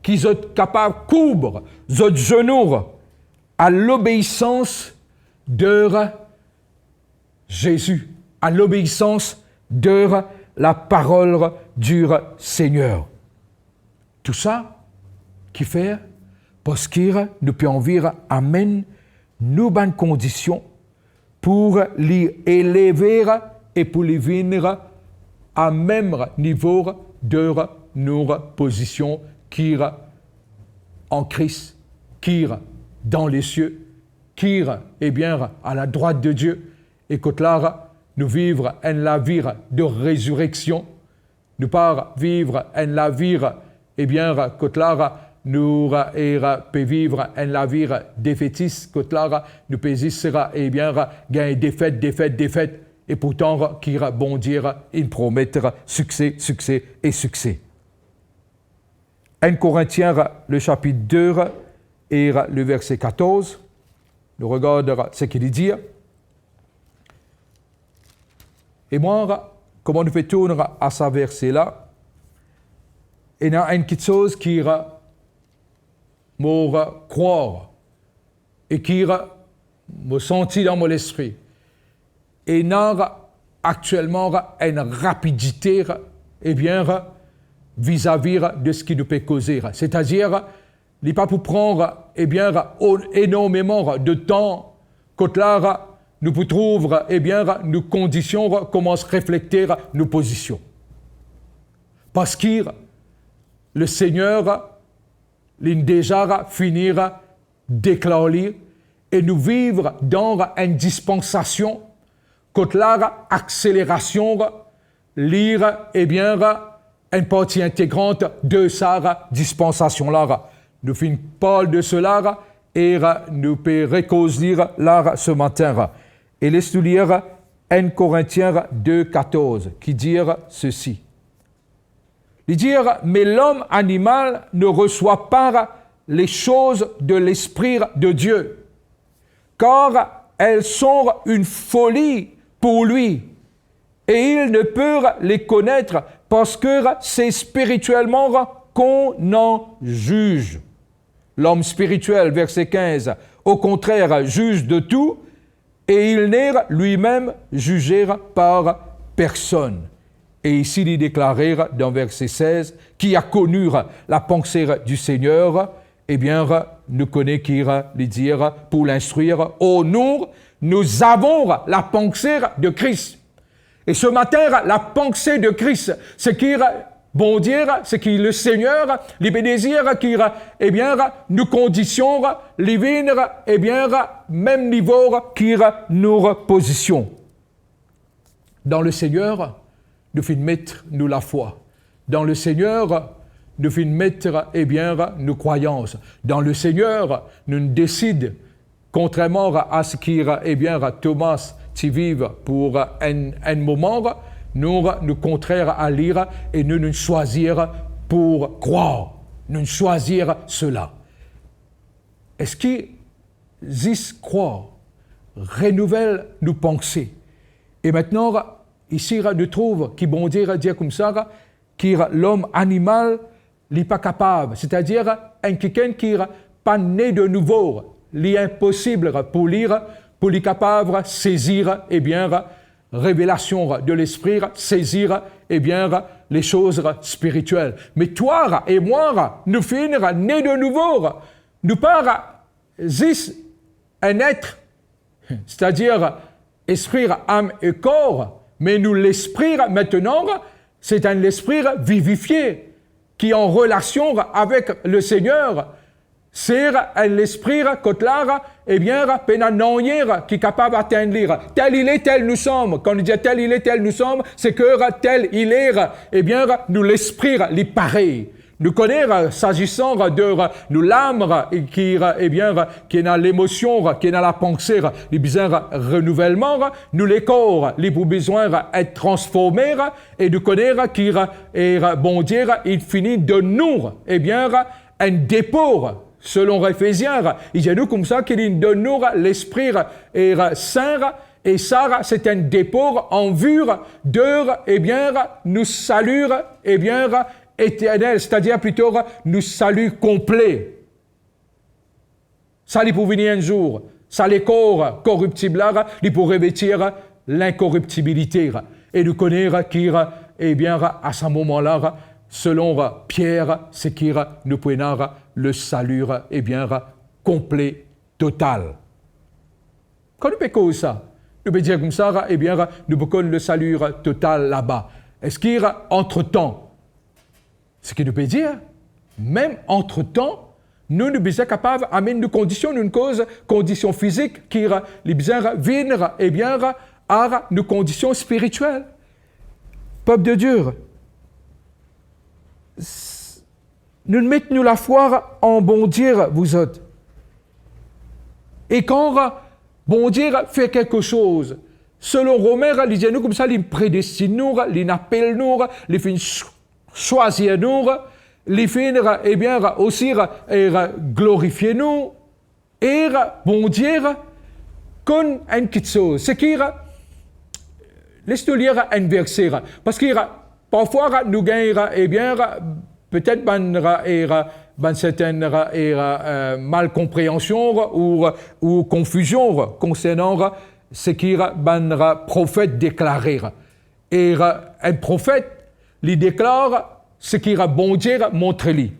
qu'ils soient capables de couvrir nos genoux à l'obéissance de Jésus, à l'obéissance de la parole du Seigneur. Tout ça qui fait parce qu'il nous peut envie amène nous bonnes conditions pour les élever et pour les venir à même niveau de nos positions qui en Christ, qui dans les cieux, qui est bien à la droite de Dieu, et que là, nous vivre en la vie de résurrection, nous pas vivre en la vie, et bien que là, nous peut vivre en la vie défaitiste, que là, nous peut et bien gagner défaite, et pourtant, qui bon dire, il promet succès. 1 Corinthiens, le chapitre 2 et le verset 14, nous regardons ce qu'il dit. Et moi, comment nous fait tourner à ce verset-là, il y a une petite chose qui me croire et qui me sentit dans mon esprit. Et il y a actuellement une rapidité, eh bien, vis-à-vis de ce qui nous peut causer. C'est-à-dire, il n'est pas pour prendre, eh bien, énormément de temps, quand là, nous pouvons trouver, eh bien, nos conditions commencent à refléter nos positions. Parce que le Seigneur, il déjà finir déclarer et nous vivre dans une dispensation, quand là, accélération, lire, eh bien, une partie intégrante de sa dispensation-là. Nous finissons pas de cela et nous pouvons reconduire là ce matin. Et laisse-nous lire 1 Corinthiens 2, 14, qui dit ceci. Il dit, mais l'homme animal ne reçoit pas les choses de l'Esprit de Dieu, car elles sont une folie pour lui, et il ne peut les connaître parce que c'est spirituellement qu'on en juge. L'homme spirituel, verset 15, au contraire, juge de tout, et il n'est lui-même jugé par personne. Et ici, il est déclaré dans verset 16, qui a connu la pensée du Seigneur, eh bien, nous connaît qui les dire pour l'instruire. Oh, nous avons la pensée de Christ. Et ce matin, la pensée de Christ, c'est qui bon dire, c'est qui le Seigneur, les désirs qui, eh bien, nous conditionnent, les vignes, eh bien, même niveau qui nous position. Dans le Seigneur, nous finissons mettre nous la foi. Dans le Seigneur, nous finissons mettre, eh bien, nos croyances. Dans le Seigneur, nous décidons, contrairement à ce qui, eh bien, Thomas qui vive pour un moment, nous contraires à lire et nous choisir pour croire, nous choisir cela. Est-ce qu'ils croient, renouvelle nos pensées. Et maintenant, ici, nous trouvons qui bon dire comme ça, que l'homme animal n'est pas capable, c'est-à-dire un quelqu'un qui n'est pas né de nouveau, il est impossible pour lire, pour lui capable de saisir, eh bien, révélation de l'esprit, saisir, eh bien, les choses spirituelles. Mais toi et moi, nous finir nés de nouveau, nous pas un être, c'est-à-dire esprit, âme et corps, mais nous l'esprit maintenant, c'est un esprit vivifié, qui est en relation avec le Seigneur. C'est un esprit là, eh bien, qui est capable d'atteindre. Tel il est, tel nous sommes. Quand on dit tel il est, tel nous sommes, c'est que tel il est, eh bien, nous l'esprit, les pareil. Nous connaissons, s'agissant de nous l'âme, qui, eh bien, qui est dans l'émotion, qui est dans la pensée, les besoins renouvellement, nous les corps, les besoins être transformés, et de connaître qui est bon dire, il finit de nous, eh bien, un dépôt. Selon Éphésiens, il dit nous comme ça qu'il donne nous l'esprit saint, et ça, c'est un dépôt en vue de, eh bien, nous salut, eh bien, éternel, c'est-à-dire plutôt nous salut complet. Ça, il pour venir un jour. Ça, les corps corruptibles, il pour revêtir l'incorruptibilité. Et nous connaître qui, eh bien, à ce moment-là, selon Pierre, c'est qui nous prenons le salut, eh bien, complet, total. Quand nous faisons ça, nous pouvons dire comme ça, eh bien, nous pouvons le salut total là-bas. Est-ce qu'il y a entre-temps? Ce qui nous peut dire, même entre-temps, nous sommes capables d'amener une condition, une cause, condition physique, qui les besoins viennent, eh bien, à nos conditions spirituelles. Peuple de Dieu, nous mettons la foi en bon dire, vous autres. Et quand bon dire fait quelque chose, selon Romain, il dit nous comme ça, il prédestine nous, il appelle nous, il fait choisir nous, les finir, eh bien, aussi glorifier nous, et bon dire, comme une petite chose. C'est qu'il laisse-nous lire un verset, parce que parfois, nous gagnons, eh bien, peut-être certaines malcompréhension ou confusion concernant ce qu'un prophète déclaré. Et un prophète, il déclare ce qu'il a bon dire, montre-lui.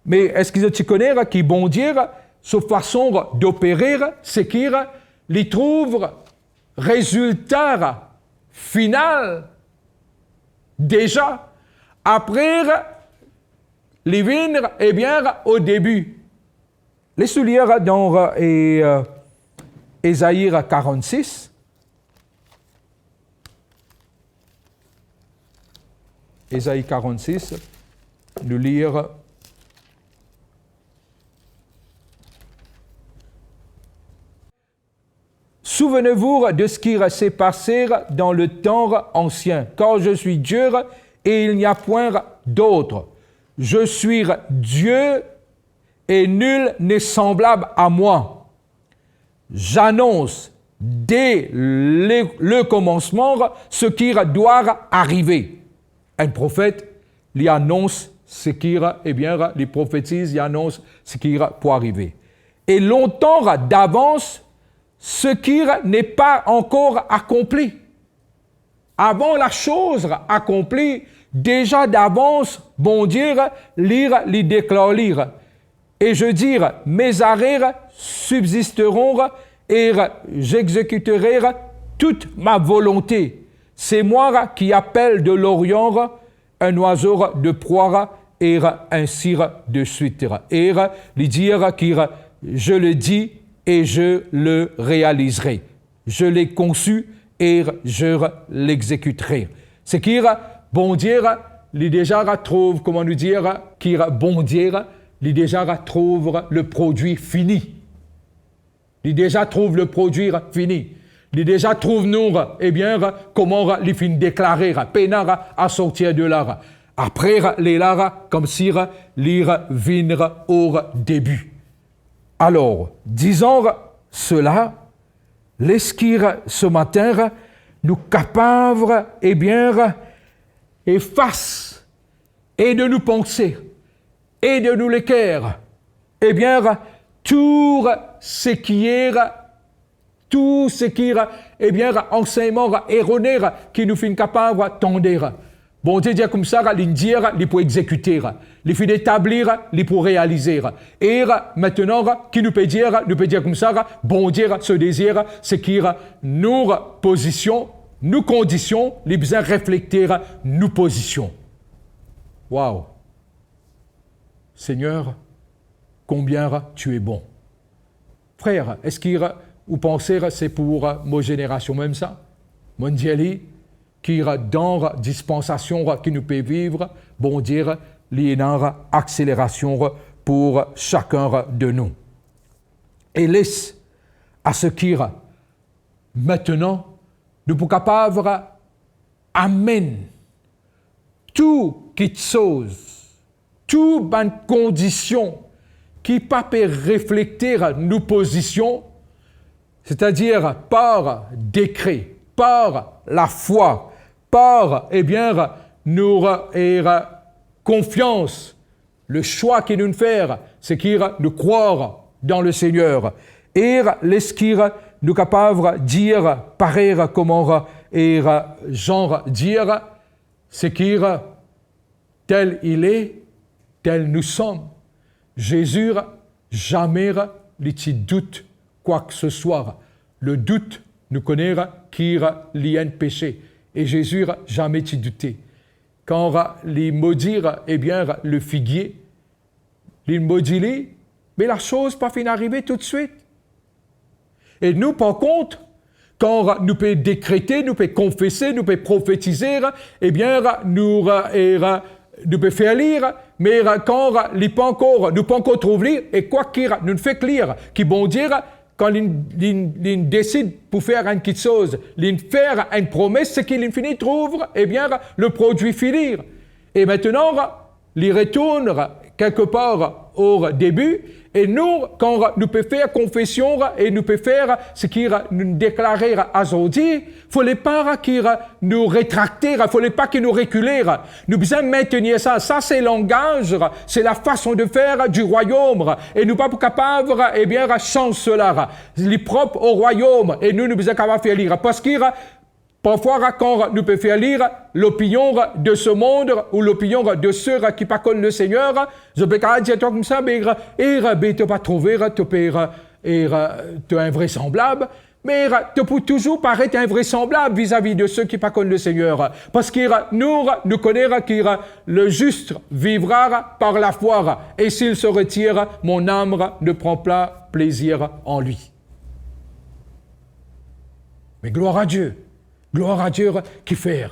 Mais est-ce que tu connais qui bon dire, sa façon d'opérer, c'est qu'il trouve résultat final déjà après les venir, eh bien, au début. Laissez-nous lire dans Ésaïe 46. Ésaïe 46, nous lire Souvenez-vous de ce qui s'est passé dans le temps ancien, car je suis Dieu et il n'y a point d'autre. Je suis Dieu et nul n'est semblable à moi. J'annonce dès le commencement ce qui doit arriver. Un prophète, il annonce ce qui, eh bien, il prophétise, il annonce ce qui peut arriver. Et longtemps d'avance, ce qui n'est pas encore accompli. Avant la chose accomplie, déjà d'avance, bon dire, lire, les déclare lire. Et je dire, mes arrêts subsisteront et j'exécuterai toute ma volonté. C'est moi qui appelle de l'Orient un oiseau de proie et ainsi de suite. Et lui dire que je le dis et je le réaliserai. Je l'ai conçu et je l'exécuterai. C'est qu'il bon dire, il déjà trouve, comment nous dire, qu'il bon dire, il déjà trouve le produit fini. Il déjà trouve le produit fini. Il déjà trouve nous, eh bien, comment il finit déclarer, pénard à sortir de là. Après, les là, comme si l'ir vinre au début. Alors, disons cela, l'esquire ce matin, nous capables, eh bien, et face, et de nous penser, et de nous l'équerre, eh bien, tout ce qui est tout ce qui est bien enseignement erroné qui nous fait capable d'entendre. Bon Dieu dit comme ça, il dit, il peut exécuter, il fait établir, il peut réaliser. Et maintenant, qui nous peut dire comme ça, bon Dieu, ce désir, c'est qu'il nous position, nous conditions, les besoins refléter nous positions. Waouh! Seigneur, combien tu es bon. Frère, est-ce qu'il vous pensez c'est pour nos générations même ça? Mon Dieu, qui dans la dispensation qui nous peut vivre, bon dire, il y a une accélération pour chacun de nous. Et laisse à ce qui maintenant nous sommes capables d'amener tout qui chose, toute bonne condition qui pas peut refléter nos positions, c'est-à-dire par décret, par la foi, par, nous confiance, le choix qu'il nous fait, c'est qu'il nous croire dans le Seigneur. Et ce qu'il nous capable de dire, pareil comment genre dire, c'est qu'il tel il est, tel nous sommes. Jésus jamais il doute quoi que ce soit. Le doute nous connaît qu'il y a un péché. Et Jésus jamais t'y douté. Quand les maudits, le figuier, les maudits, mais la chose pas fin d'arriver tout de suite. Et nous, par contre, quand nous pouvons décréter, nous pouvons confesser, nous pouvons prophétiser, nous pouvons faire lire, mais quand nous pas encore trouver, et quoi qu'il nous fait lire, qui bon dire, quand il décide pour faire quelque chose, il faire une promesse, c'est qu'il finit trouve, le produit finir. Et maintenant, il retourne quelque part au début, et nous, quand nous pouvons faire confession et nous pouvons faire ce qu'il nous déclarer aujourd'hui, il ne fallait pas qu'il nous rétracter, il ne fallait pas qu'il nous reculer. Nous devons maintenir ça. Ça, c'est le langage, c'est la façon de faire du royaume. Et nous ne sommes pas capables, de changer cela. Il est propre au royaume. Et nous sommes capables de faire lire. Parce qu'il parfois, quand nous pouvons faire lire l'opinion de ce monde ou l'opinion de ceux qui ne connaissent pas le Seigneur, je peux dire comme ça, mais tu ne pas trouver, tu es invraisemblable, mais tu peux toujours paraître invraisemblable vis-à-vis de ceux qui ne connaissent pas le Seigneur. Parce que nous connaissons que le juste vivra par la foi, et s'il se retire, mon âme ne prend pas plaisir en lui. Mais gloire à Dieu. Gloire à Dieu qui fait,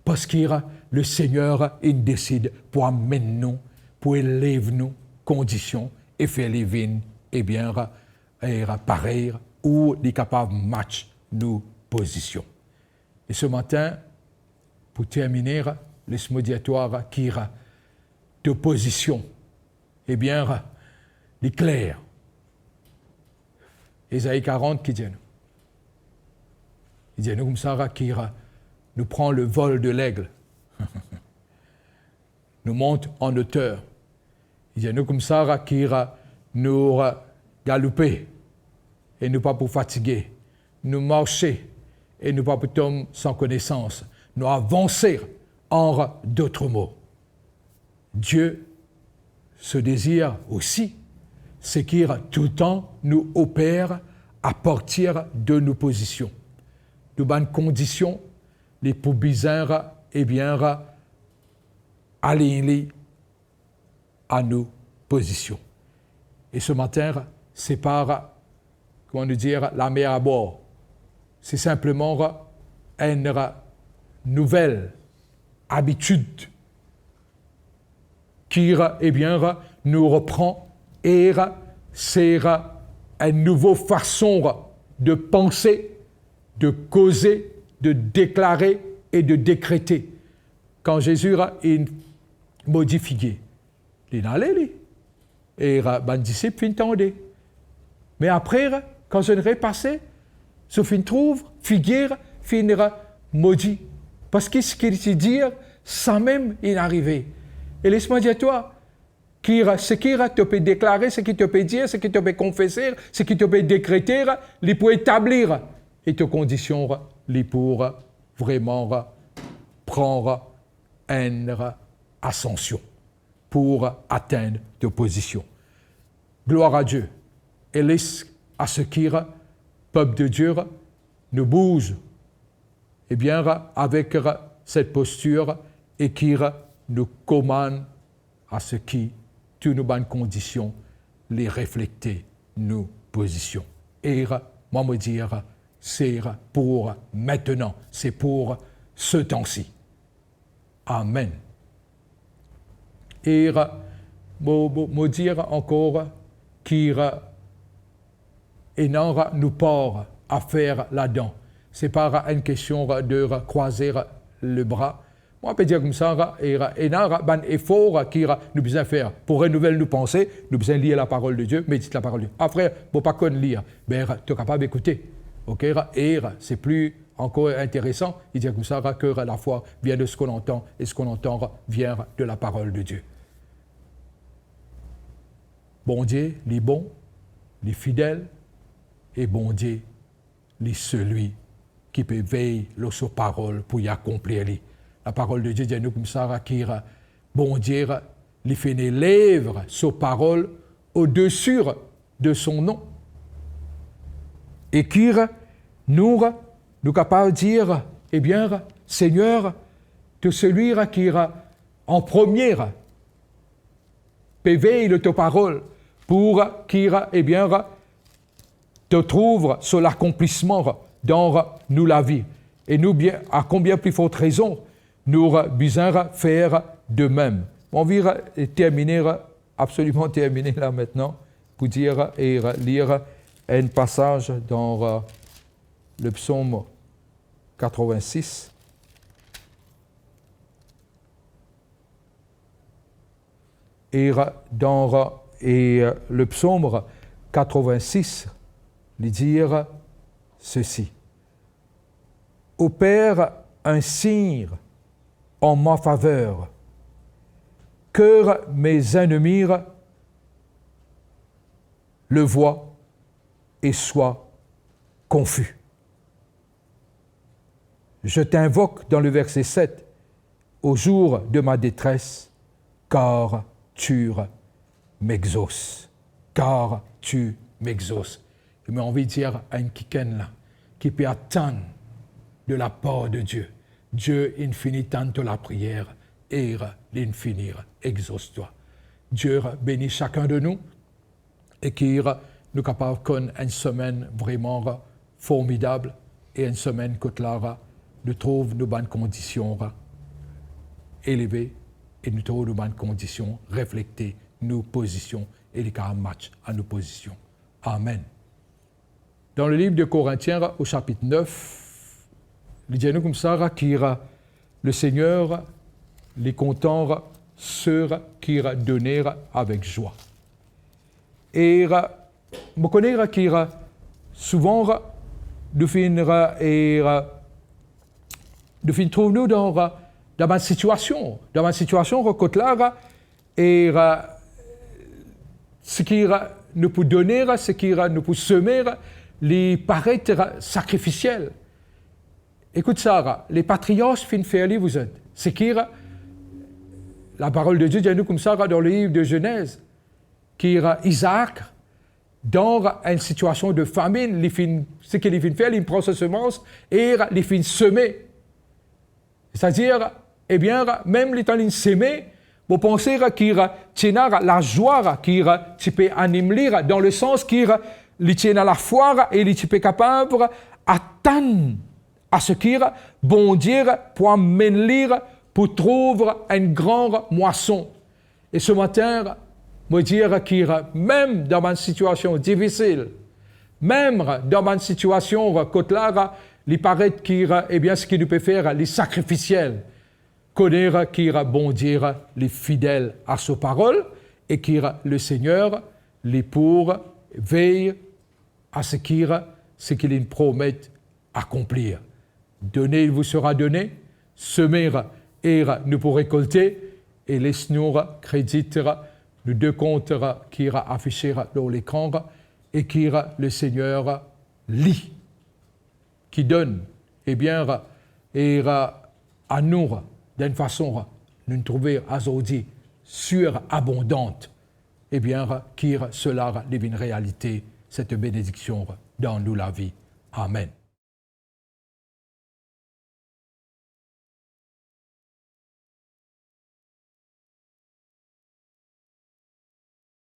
parce que le Seigneur, il décide pour amener nous, pour élever nous, conditions, et faire lever, pareil, ou il est capable de match nos positions. Et ce matin, pour terminer, laisse-moi dire toi qui de position, il est clair. Ésaïe 40 qui dit nous. Il dit, nous, comme ça, qui nous prend le vol de l'aigle, nous monte en hauteur. Il dit, nous, comme ça, qui nous galoper et nous pas pour fatiguer, nous marcher et nous pas pour tomber sans connaissance, nous avancer en d'autres mots. Dieu se désire aussi, c'est qu'il tout le temps nous opère à partir de nos positions. De bonnes conditions, les pour bizarres, aligner à nos positions. Et ce matin, c'est par, comment nous dire, la mer à bord. C'est simplement une nouvelle habitude qui, nous reprend et c'est une nouvelle façon de penser, de causer, de déclarer et de décréter. Quand Jésus a modifié, il allait, et les disciples entendaient. Mais après, quand je n'aurais passé, je trouve, figure, finira maudit. Parce que ce qu'il dit, ça même est arrivé. Et laisse-moi dire toi, ce qui te peut déclarer, ce qui te peut dire, ce qui te peut confesser, ce qui te peut décréter, il peut établir et te conditions pour vraiment prendre une ascension, pour atteindre ta position. Gloire à Dieu. Et laisse à ce qui, peuple de Dieu, nous bouge, eh bien, avec cette posture et qui nous commande à ce qui, toutes nos bonnes conditions, les refléter nos positions. Et moi me dire, c'est pour maintenant, c'est pour ce temps-ci. Amen. Et me dire encore qu'il nous part à faire là-dedans. C'est pas une question de croiser le bras. Moi, on peut dire comme ça, et un effort qui nous besoin faire pour renouveler nos pensées, nous besoin lire la parole de Dieu, méditer la parole de Dieu. Après, il ne faut pas qu'on lire, mais tu es capable d'écouter. Okay? Et c'est plus encore intéressant, il dit comme ça que la foi vient de ce qu'on entend, et ce qu'on entend vient de la parole de Dieu. Bon Dieu, les bons, les fidèles, et bon Dieu, les celui qui peut veiller sur parole pour y accomplir. La parole de Dieu dit à nous comme ça, qui bon Dieu, il fait des lèvres sa parole au-dessus de son nom. Et qui nous capable de dire, eh bien, Seigneur, de celui qui en première peut veiller de ta parole pour qui, eh bien, te trouve sur l'accomplissement dans nous la vie. Et nous, bien, à combien plus forte raison, nous besoin faire de même. On va absolument terminer là maintenant, pour dire et lire un passage dans le psaume 86. Et dans le psaume 86, il dire ceci. Opère un signe en ma faveur, que mes ennemis le voient et soient confus. Je t'invoque dans le verset 7, au jour de ma détresse, car tu m'exauces. Car tu m'exauces. Je m'ai envie de dire à un quiken là, qui peut attendre de la part de Dieu. Dieu infinit tant la prière, et l'infinir, exauce-toi. Dieu bénit chacun de nous et qui nous capable qu'on une semaine vraiment formidable et une semaine que là nous trouve nos bonnes conditions élevées et nous trouve nos bonnes conditions refléter nos positions et les cas match à nos positions. Amen. Dans le livre de Corinthiens au chapitre 9, il dit nous comme ça qu'il le Seigneur les content ceux qui donnent avec joie. Et je connais qu'il souvent nous trouvons dans ma situation côté là et ce qui nous peut donner, ce qui nous peut semer, les paraître sacrificiels. Écoute ça, les patriarches fin faire vous êtes. C'est qui la parole de Dieu dit à nous comme ça dans le livre de Genèse, qui Isaac, dans une situation de famine, ce qu'il fin faire, il prend sa semence et il fin semer. C'est-à-dire, eh bien, même les temps de semer, vous pensez qu'il tient la joie, qu'il peut animer dans le sens qu'il tient à la foi et il peut capable d'attendre à ce qu'il bon Dieu pour mener pour trouver une grande moisson. Et ce matin, me dire qu'il même dans une situation difficile, même dans une situation côté là, il paraît qu'il eh bien ce qu'il nous peut faire les sacrificiels, connaître qu'il bon Dieu les fidèles à sa parole et qu'il le Seigneur les pour veille à ce qu'il promet accomplir. Donner, il vous sera donné, semer et nous pour récolter, et laisse-nous créditer nous deux comptes qui ira afficher dans l'écran et qui le Seigneur lit, qui donne, eh bien, et à nous, d'une façon, nous trouver aujourd'hui surabondante, eh bien, qui cela devient réalité, cette bénédiction dans nous la vie. Amen.